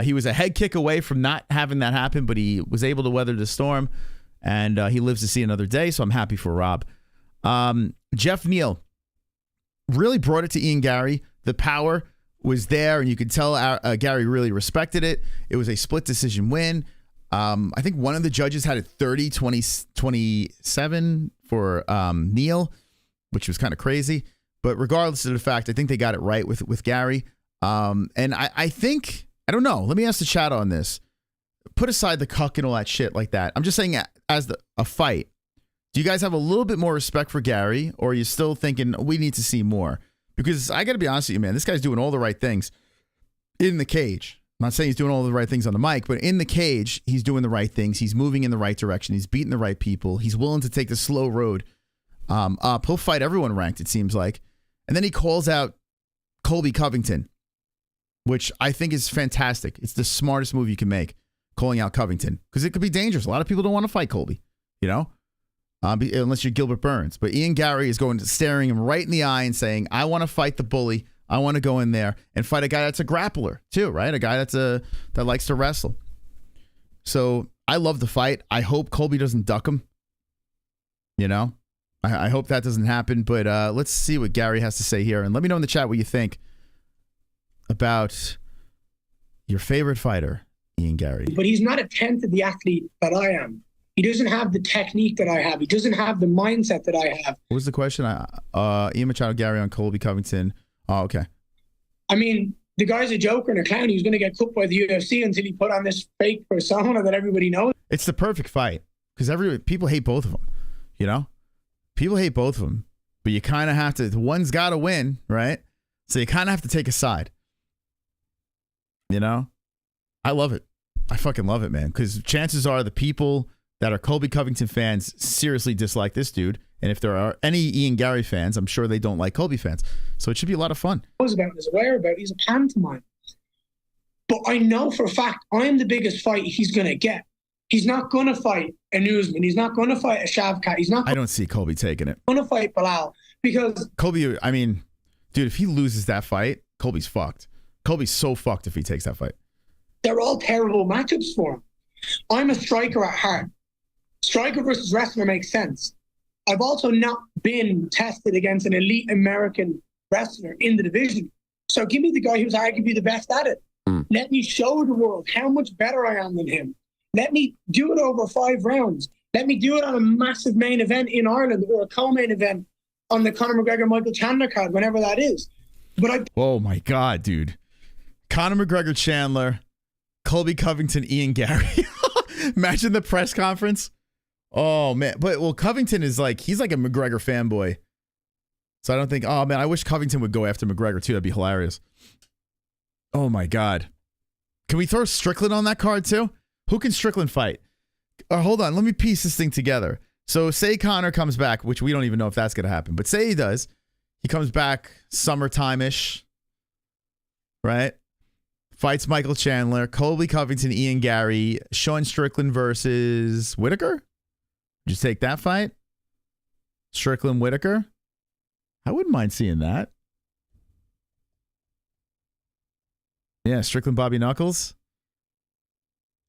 He was a head kick away from not having that happen, but he was able to weather the storm, and he lives to see another day, so I'm happy for Rob. Jeff Neal really brought it to Ian Gary. The power was there, and you could tell Gary really respected it. It was a split decision win. I think one of the judges had it 30-27 for Neal, which was kind of crazy. But regardless of the fact, I think they got it right with Gary. And I think, I don't know. Let me ask the chat on this. Put aside the cuck and all that shit like that. I'm just saying as a fight, do you guys have a little bit more respect for Gary, or are you still thinking we need to see more? Because I got to be honest with you, man, this guy's doing all the right things in the cage. I'm not saying he's doing all the right things on the mic, but in the cage, he's doing the right things. He's moving in the right direction. He's beating the right people. He's willing to take the slow road up. He'll fight everyone ranked, it seems like. And then he calls out Colby Covington, which I think is fantastic. It's the smartest move you can make, calling out Covington, because it could be dangerous. A lot of people don't want to fight Colby, you know, unless you're Gilbert Burns. But Ian Gary is staring him right in the eye and saying, I want to fight the bully. I want to go in there and fight a guy that's a grappler too, right? A guy that likes to wrestle. So I love the fight. I hope Colby doesn't duck him. You know, I hope that doesn't happen. But let's see what Gary has to say here, and let me know in the chat what you think about your favorite fighter, Ian Gary. But he's not a tenth of the athlete that I am. He doesn't have the technique that I have. He doesn't have the mindset that I have. What was the question? Ian Machado, Gary on Colby Covington. Oh, okay. I mean, the guy's a joker and a clown. He was going to get cooked by the UFC until he put on this fake persona that everybody knows. It's the perfect fight because people hate both of them. You know, people hate both of them, but you kind of have to. One's got to win, right? So you kind of have to take a side. You know, I love it. I fucking love it, man. Because chances are the people that are Colby Covington fans seriously dislike this dude. And if there are any Ian Gary fans, I'm sure they don't like Colby fans. So it should be a lot of fun. Is aware about. He's a pantomime. But I know for a fact I'm the biggest fight he's going to get. He's not going to fight a Newsman. He's not going to fight a Shavkat. I don't see Colby taking it. Going to fight Bilal because Colby, I mean, dude, if he loses that fight, Colby's fucked. Colby's so fucked if he takes that fight. They're all terrible matchups for him. I'm a striker at heart. Striker versus wrestler makes sense. I've also not been tested against an elite American wrestler in the division. So give me the guy who's arguably the best at it. Let me show the world how much better I am than him. Let me do it over 5 rounds. Let me do it on a massive main event in Ireland or a co-main event on the Conor McGregor-Michael Chandler card, whenever that is. But oh my God, dude. Conor McGregor Chandler, Colby Covington, Ian Gary. Imagine the press conference. Oh man, but Covington is like, he's like a McGregor fanboy. So I don't think, oh man, I wish Covington would go after McGregor too. That'd be hilarious. Oh my God. Can we throw Strickland on that card too? Who can Strickland fight? Hold on, let me piece this thing together. So say Conor comes back, which we don't even know if that's going to happen, but say he does. He comes back summertime-ish, right? Fights Michael Chandler, Colby Covington, Ian Gary, Sean Strickland versus Whitaker. Would you take that fight? Strickland Whitaker? I wouldn't mind seeing that. Yeah, Strickland Bobby Knuckles.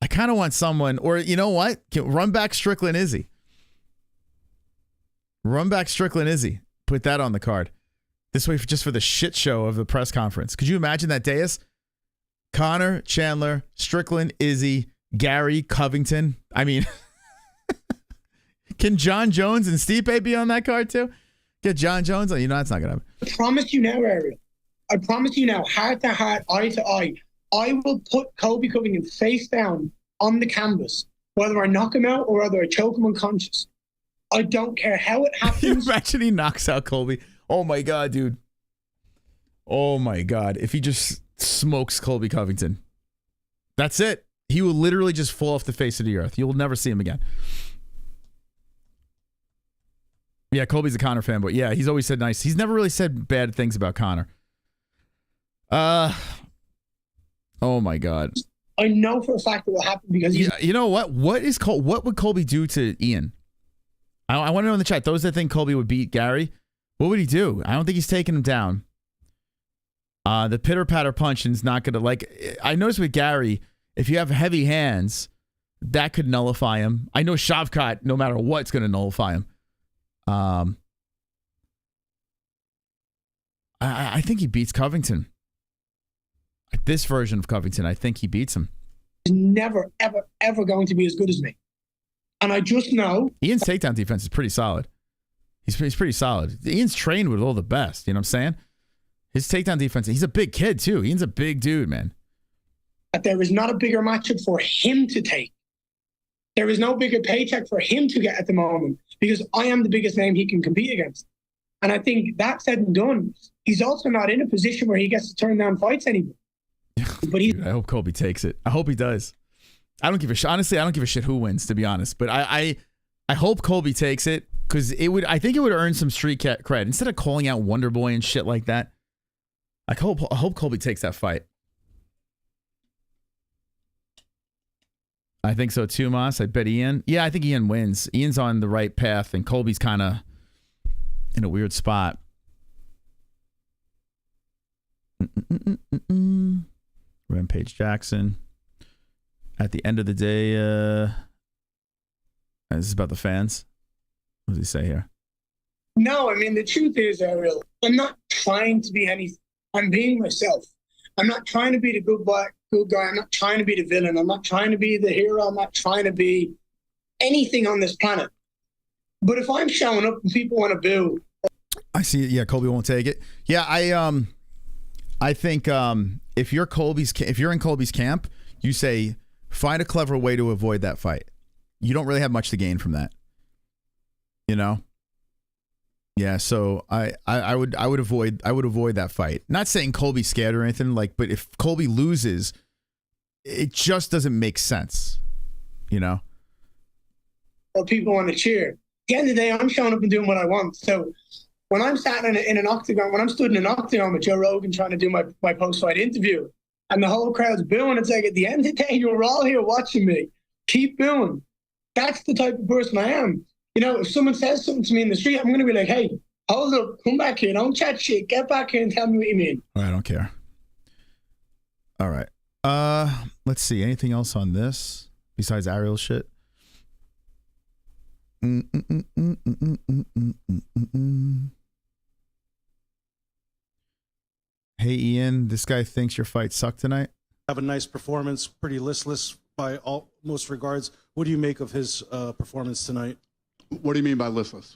I kind of want someone, or you know what? Run back Strickland Izzy. Run back Strickland Izzy. Put that on the card. This way, just for the shit show of the press conference. Could you imagine that dais? Conor, Chandler, Strickland, Izzy, Gary, Covington. I mean, can John Jones and Stipe be on that card too? Get John Jones? You know, that's not going to happen. I promise you now, Ariel. I promise you now, heart to heart, eye to eye, I will put Colby Covington face down on the canvas, whether I knock him out or whether I choke him unconscious. I don't care how it happens. Imagine he knocks out Colby. Oh my God, dude. Oh my God. If he just smokes Colby Covington, that's it. He will literally just fall off the face of the earth. You will never see him again. Yeah, Colby's a Conor fanboy. Yeah, he's always said nice. He's never really said bad things about Conor. Oh my God. I know for a fact it will happen because you know what? What would Colby do to Ian? I want to know in the chat. Those that think Colby would beat Gary, what would he do? I don't think he's taking him down. The pitter patter punch is not going to, like, I noticed with Gary, if you have heavy hands, that could nullify him. I know Shavkat, no matter what, it's going to nullify him. I think he beats Covington. This version of Covington, I think he beats him. He's never, ever, ever going to be as good as me. And I just know. Ian's takedown defense is pretty solid. He's pretty solid. Ian's trained with all the best. You know what I'm saying? His takedown defense, he's a big kid too. Ian's a big dude, man. That there is not a bigger matchup for him to take. There is no bigger paycheck for him to get at the moment because I am the biggest name he can compete against. And I think that said and done, he's also not in a position where he gets to turn down fights anymore. But Dude, I hope Colby takes it. I hope he does. I don't give a shit. Honestly, I don't give a shit who wins, to be honest. But I hope Colby takes it because I think it would earn some street cred instead of calling out Wonder Boy and shit like that. I hope Colby takes that fight. I think so too, Moss. I bet Ian. Yeah, I think Ian wins. Ian's on the right path, and Colby's kind of in a weird spot. Rampage Jackson. At the end of the day, this is about the fans. What does he say here? No, I mean, the truth is, Ariel, I'm not trying to be anything. I'm being myself. I'm not trying to be the good guy. I'm not trying to be the villain. I'm not trying to be the hero. I'm not trying to be anything on this planet. But if I'm showing up and people want to boo. I see it. Yeah, Colby won't take it. Yeah, I think if you're in Colby's camp, you say, find a clever way to avoid that fight. You don't really have much to gain from that. You know? Yeah, so I would avoid that fight. Not saying Colby's scared or anything, but if Colby loses, it just doesn't make sense. You know? Or people want to cheer. At the end of the day, I'm showing up and doing what I want. So when I'm sat in an octagon, when I'm stood in an octagon with Joe Rogan trying to do my post-fight interview, and the whole crowd's booing, it's like, at the end of the day, you're all here watching me. Keep booing. That's the type of person I am. You know, if someone says something to me in the street, I'm going to be like, hey, hold up, come back here. Don't chat shit. Get back here and tell me what you mean. I don't care. All right. Let's see. Anything else on this besides Ariel shit? Hey, Ian, this guy thinks your fight sucked tonight. Have a nice performance, pretty listless by most regards. What do you make of his performance tonight? What do you mean by listless?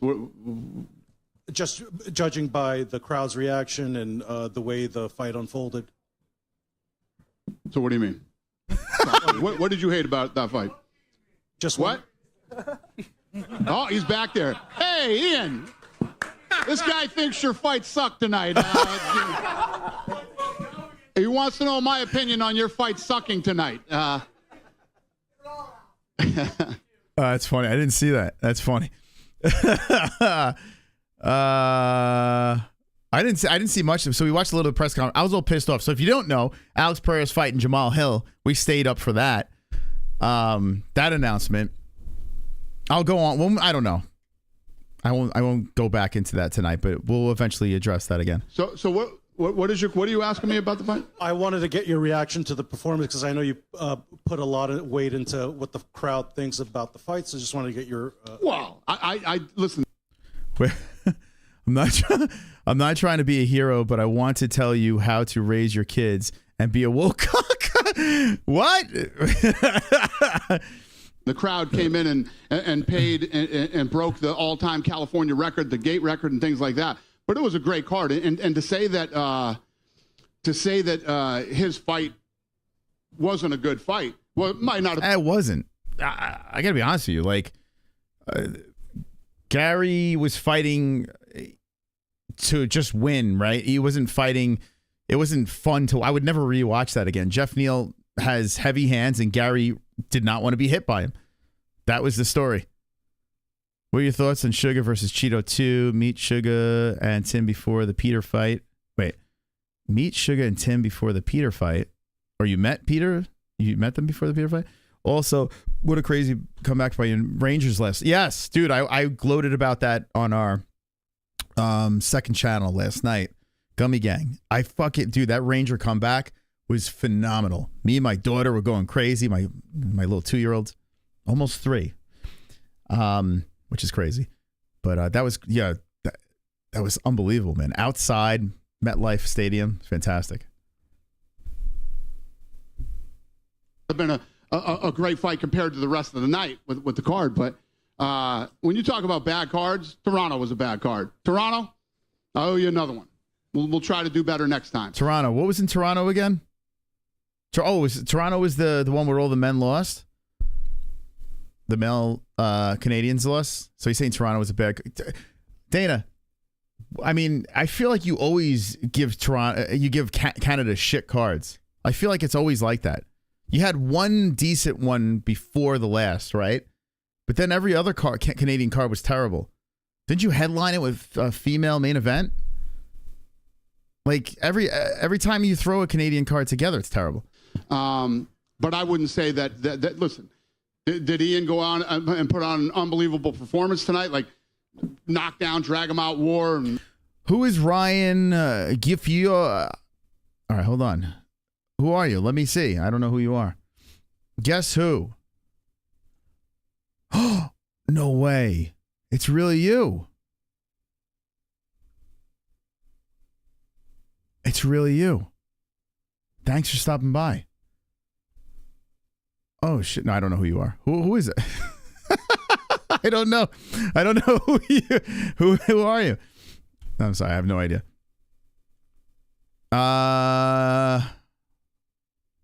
Just judging by the crowd's reaction and the way the fight unfolded. So what do you mean? What did you hate about that fight? Just what? Oh, he's back there. Hey, Ian. This guy thinks your fight sucked tonight. He wants to know my opinion on your fight sucking tonight. That's funny. I didn't see that. That's funny. I didn't see much of it. So we watched a little press conference. I was a little pissed off. So if you don't know, Alex Pereira's fighting Jamal Hill. We stayed up for that. That announcement. I'll go on. Well, I don't know. I won't go back into that tonight, but we'll eventually address that again. So what are you asking me about the fight? I wanted to get your reaction to the performance because I know you put a lot of weight into what the crowd thinks about the fight. So just wanted to get your. Well, I listen. I'm not trying to be a hero, but I want to tell you how to raise your kids and be a Wilcock. What? The crowd came in and paid and broke the all-time California record, the gate record, and things like that. But it was a great card, and to say that his fight wasn't a good fight, well, it might not have. It wasn't. I got to be honest with you. Like, Gary was fighting to just win, right? He wasn't fighting. It wasn't fun to. I would never rewatch that again. Jeff Neal has heavy hands, and Gary did not want to be hit by him. That was the story. What are your thoughts on Sugar versus Cheeto 2? Meet Sugar and Tim before the Peter fight. Wait. Meet Sugar and Tim before the Peter fight. Or you met Peter? You met them before the Peter fight? Also, what a crazy comeback by Rangers last. Yes, dude, I gloated about that on our second channel last night. Gummy Gang. I fucking, dude, that Ranger comeback was phenomenal. Me and my daughter were going crazy. My little 2-year-old, almost 3. Which is crazy. But that was, that was unbelievable, man. Outside MetLife Stadium, fantastic. It's been a great fight compared to the rest of the night with the card. But when you talk about bad cards, Toronto was a bad card. Toronto, I owe you another one. We'll try to do better next time. Toronto. What was in Toronto again? Toronto was the one where all the men lost? The male Canadians lost? So he's saying Toronto was a bad... Dana, I mean, I feel like you always give Canada shit cards. I feel like it's always like that. You had one decent one before the last, right? But then every other Canadian card was terrible. Didn't you headline it with a female main event? Like every time you throw a Canadian card together, it's terrible. But I wouldn't say that listen, did Ian go on and put on an unbelievable performance tonight? Like knockdown, drag him out war. Who is Ryan Giffio? All right, hold on. Who are you? Let me see. I don't know who you are. Guess who? Oh, no way. It's really you. It's really you. Thanks for stopping by. Oh, shit. No, I don't know who you are. Who is it? I don't know. I don't know who are you? I'm sorry. I have no idea.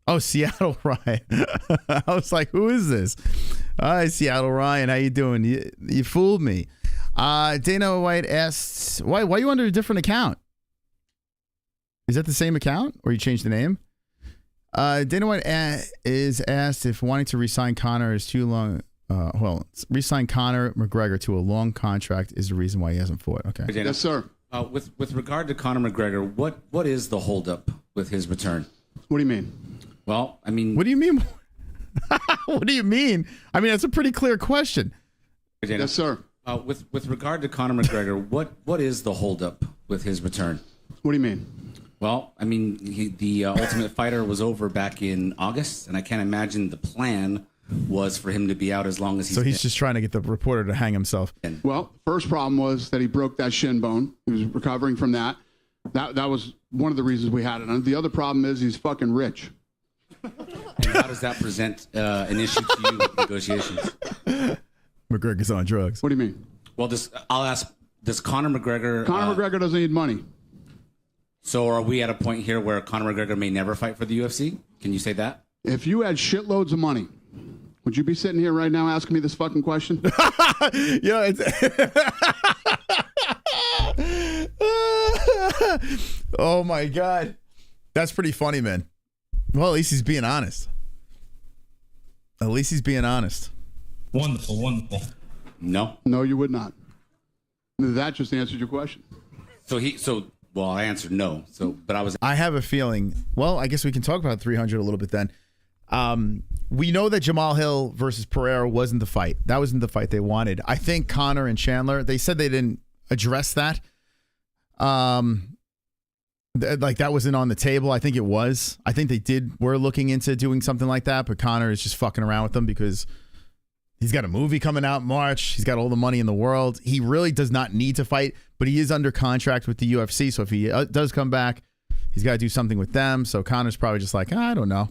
Oh, Seattle Ryan. I was like, who is this? Hi, Seattle Ryan. How you doing? You fooled me. Dana White asks, why are you under a different account? Is that the same account or you changed the name? Dana White is asked if wanting to re-sign Conor is too long. Re-sign Conor McGregor to a long contract is the reason why he hasn't fought. Okay. Yes, sir. With regard to Conor McGregor, what is the holdup with his return? What do you mean? Well, I mean... What do you mean? What do you mean? I mean, that's a pretty clear question. Yes, sir. With regard to Conor McGregor, what is the holdup with his return? What do you mean? Well, I mean, the Ultimate Fighter was over back in August, and I can't imagine the plan was for him to be out as long as he's... So he's just trying to get the reporter to hang himself. Well, first problem was that he broke that shin bone. He was recovering from that. That was one of the reasons we had it. And the other problem is he's fucking rich. And how does that present an issue to you with negotiations? McGregor's on drugs. What do you mean? Well, I'll ask, does Conor McGregor... Conor McGregor doesn't need money. So are we at a point here where Conor McGregor may never fight for the UFC? Can you say that? If you had shitloads of money would you be sitting here right now asking me this fucking question? It's oh my God. That's pretty funny, man. Well, at least he's being honest. Wonderful. No. No, you would not. That just answered your question. Well, I answered no. I have a feeling. Well, I guess we can talk about 300 a little bit then. We know that Jamal Hill versus Pereira wasn't the fight. That wasn't the fight they wanted. I think Conor and Chandler, they said they didn't address that. Like that wasn't on the table. I think it was. I think were looking into doing something like that, but Conor is just fucking around with them because he's got a movie coming out in March. He's got all the money in the world. He really does not need to fight, but he is under contract with the UFC. So if he does come back, he's got to do something with them. So Conor's probably just like, I don't know.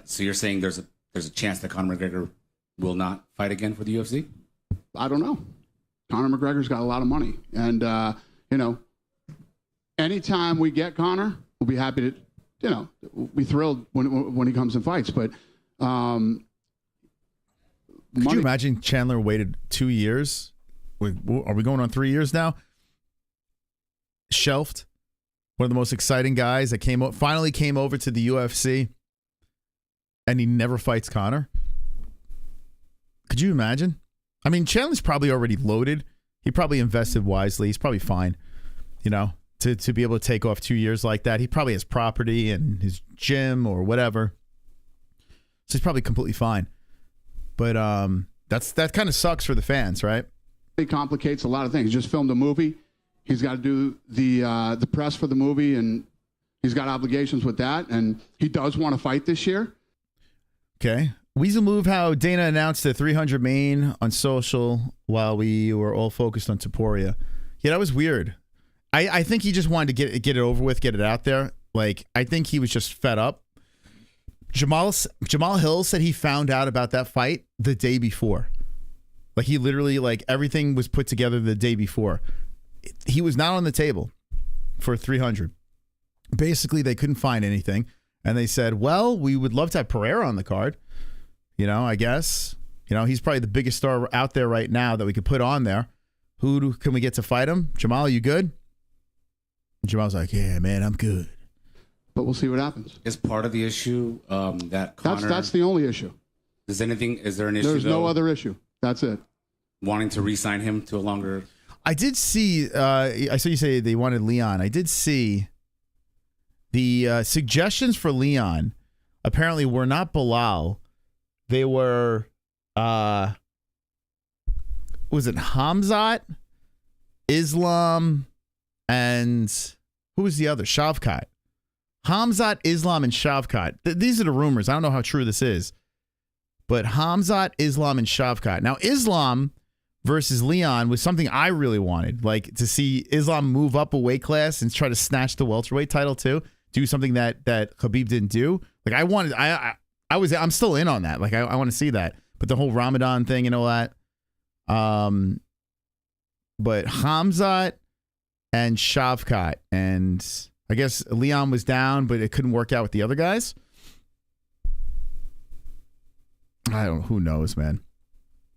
So you're saying there's a chance that Conor McGregor will not fight again for the UFC? I don't know. Conor McGregor's got a lot of money. And, anytime we get Conor, we'll be happy to, we'll be thrilled when he comes and fights. But could you imagine Chandler waited 2 years? Are we going on 3 years now? Shelved. One of the most exciting guys that finally came over to the UFC, and he never fights Conor. Could you imagine? I mean, Chandler's probably already loaded. He probably invested wisely. He's probably fine, to be able to take off 2 years like that. He probably has property and his gym or whatever. So he's probably completely fine. But that kind of sucks for the fans, right? It complicates a lot of things. He just filmed a movie. He's got to do the press for the movie, and he's got obligations with that. And he does want to fight this year. Okay. Weasel Move, how Dana announced the 300 main on social while we were all focused on Topuria. Yeah, that was weird. I think he just wanted to get it over with, get it out there. Like, I think he was just fed up. Jamal Hill said he found out about that fight the day before. Like, he literally, everything was put together the day before. He was not on the table for 300. Basically, they couldn't find anything. And they said, well, we would love to have Pereira on the card. I guess. He's probably the biggest star out there right now that we could put on there. Who can we get to fight him? Jamal, you good? And Jamal's like, yeah, man, I'm good. But we'll see what happens. Is part of the issue that Conor... That's the only issue. Is there an issue, There's no other issue. That's it. Wanting to re-sign him to a longer... I did see... I saw you say they wanted Leon. I did see the suggestions for Leon apparently were not Bilal. They were... was it Hamzat, Islam, and who was the other? Shavkat. Hamzat, Islam, and Shavkat. These are the rumors. I don't know how true this is. But Hamzat, Islam, and Shavkat. Now, Islam versus Leon was something I really wanted. Like, to see Islam move up a weight class and try to snatch the welterweight title too. Do something that Khabib didn't do. Like, I'm still in on that. Like, I want to see that. But the whole Ramadan thing and all that. But Hamzat and Shavkat, and I guess Leon was down, but it couldn't work out with the other guys. Who knows, man.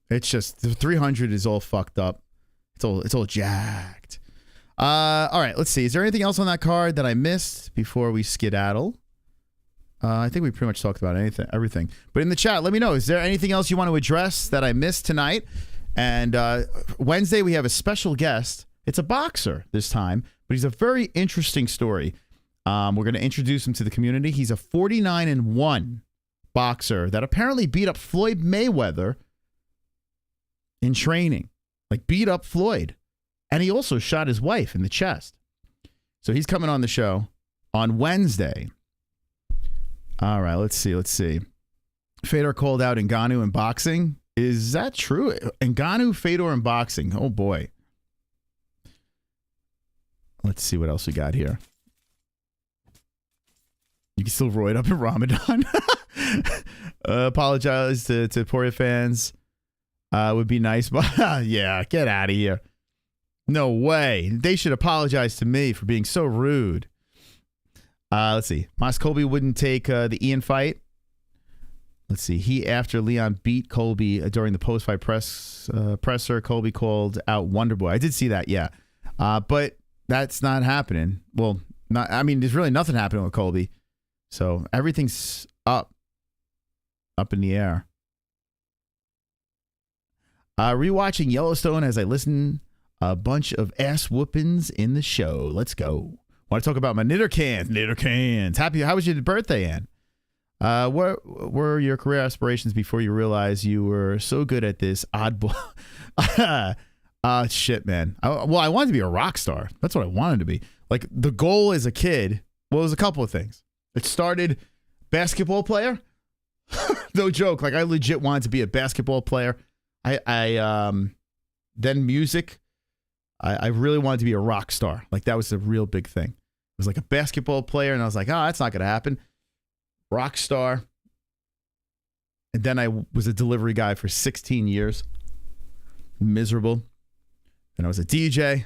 It's just the 300 is all fucked up. It's all jacked. All right, let's see. Is there anything else on that card that I missed before we skedaddle? I think we pretty much talked about everything. But in the chat, let me know. Is there anything else you want to address that I missed tonight? And Wednesday, we have a special guest. It's a boxer this time, but he's a very interesting story. We're going to introduce him to the community. He's a 49-1 boxer that apparently beat up Floyd Mayweather in training. Like, beat up Floyd. And he also shot his wife in the chest. So he's coming on the show on Wednesday. All right, let's see. Fedor called out Ngannou in boxing. Is that true? Ngannou, Fedor in boxing. Oh, boy. Let's see what else we got here. You can still roid up in Ramadan. Apologize to Topuria fans. Would be nice, but yeah, get out of here. No way. They should apologize to me for being so rude. Let's see. Colby wouldn't take the Ian fight. Let's see. He, after Leon beat Colby during the post-fight presser, Colby called out Wonderboy. I did see that, yeah. But that's not happening. Well, there's really nothing happening with Colby. So everything's up in the air. Rewatching Yellowstone as I listen. A bunch of ass whoopings in the show. Let's go. Want to talk about my knitter cans? How was your birthday, Ann? What were your career aspirations before you realized you were so good at this oddball? Shit, man. I wanted to be a rock star. That's what I wanted to be. Like, the goal as a kid, well, it was a couple of things. It started basketball player. No joke. Like, I legit wanted to be a basketball player. Then music. I really wanted to be a rock star. Like, that was a real big thing. It was like a basketball player, and I was like, oh, that's not going to happen. Rock star. And then I was a delivery guy for 16 years. Miserable. Then I was a DJ.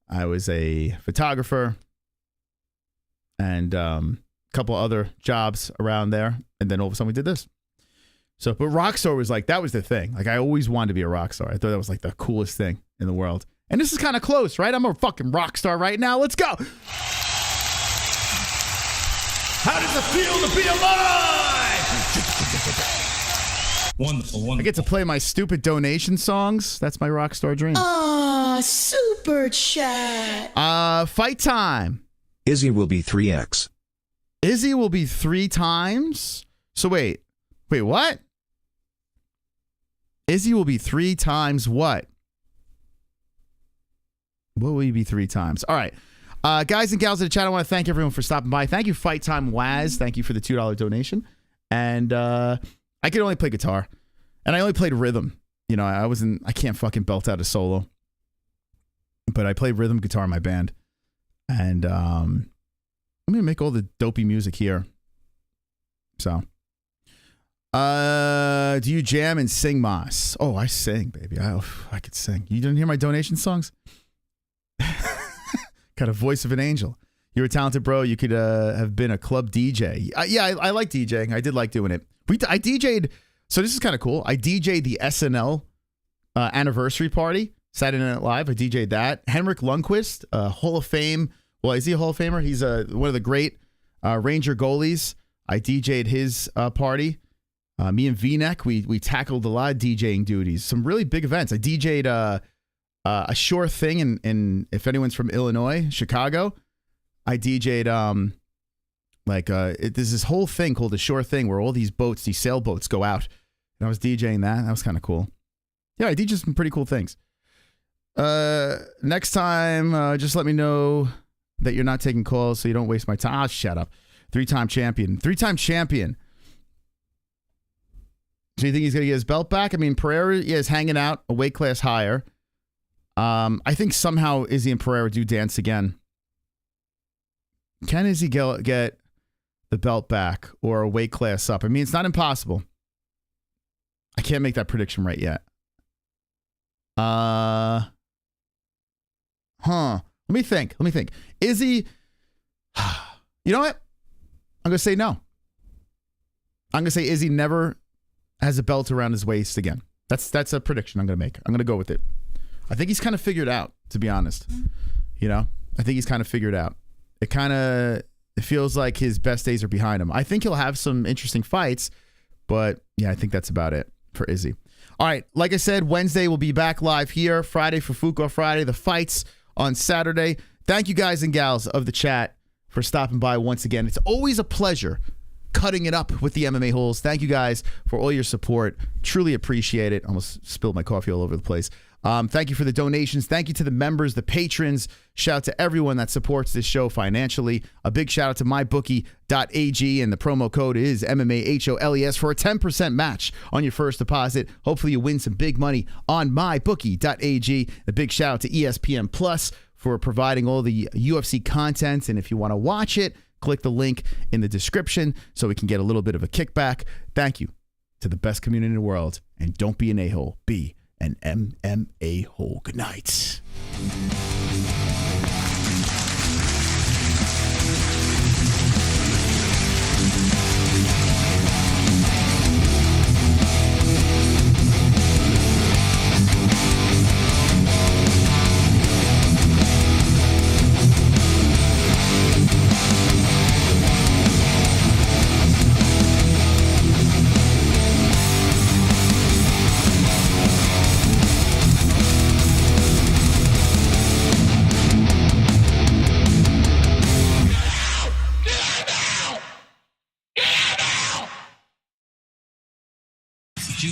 I was a photographer. And a couple other jobs around there. And then all of a sudden we did this. So, but rock star was like, that was the thing. Like, I always wanted to be a rock star. I thought that was like the coolest thing in the world. And this is kind of close, right? I'm a fucking rock star right now. Let's go. How does it feel to be alive? Wonderful. I get to play my stupid donation songs. That's my rock star dream. Super chat. Fight time. Izzy will be 3X. Izzy will be 3 times? So wait, what? Izzy will be 3 times what? What will he be 3 times? All right. Guys and gals in the chat, I want to thank everyone for stopping by. Thank you, Fight Time Waz. Thank you for the $2 donation. And I could only play guitar. And I only played rhythm. You know, I can't fucking belt out a solo. But I played rhythm guitar in my band. And I'm going to make all the dopey music here. So. Do you jam and sing, Moss? Oh, I sing, baby. I could sing. You didn't hear my donation songs? Got a voice of an angel. You're a talented bro. You could have been a club DJ. I like DJing. I did like doing it. I DJ'd. So this is kind of cool. I DJ'd the SNL anniversary party, Saturday Night Live. I DJ'd that. Henrik Lundqvist, Hall of Fame. Well, is he a Hall of Famer? He's one of the great Ranger goalies. I DJ'd his party. Me and V-Neck, we tackled a lot of DJing duties. Some really big events. I DJ'd a Sure Thing in if anyone's from Illinois, Chicago. I DJ'd there's this whole thing called the Sure Thing where all these sailboats go out. And I was DJing that. That was kind of cool. Yeah, I DJ'd some pretty cool things. Next time, just let me know that you're not taking calls so you don't waste my time. Shut up. 3-time champion. 3-time champion. So you think he's going to get his belt back? I mean, Pereira is hanging out a weight class higher. I think somehow Izzy and Pereira do dance again. Can Izzy get the belt back or a weight class up? I mean, it's not impossible. I can't make that prediction right yet. Let me think. Izzy, you know what? I'm going to say no. I'm going to say Izzy never has a belt around his waist again. That's a prediction I'm going to make. I'm going to go with it. I think he's kind of figured out, to be honest. You know, I think he's kind of figured out. It feels like his best days are behind him. I think he'll have some interesting fights, but yeah, I think that's about it for Izzy. All right, like I said, Wednesday we'll be back live here. Friday for Fuko Friday. The fights on Saturday. Thank you guys and gals of the chat for stopping by once again. It's always a pleasure cutting it up with the MMA-Holes. Thank you guys for all your support. Truly appreciate it. Almost spilled my coffee all over the place. Thank you for the donations. Thank you to the members, the patrons. Shout out to everyone that supports this show financially. A big shout out to mybookie.ag, and the promo code is MMA-HOLES for a 10% match on your first deposit. Hopefully you win some big money on mybookie.ag. A big shout out to ESPN Plus for providing all the UFC content. And if you want to watch it, click the link in the description so we can get a little bit of a kickback. Thank you to the best community in the world. And don't be an a-hole. Be an MMA hole. Good night.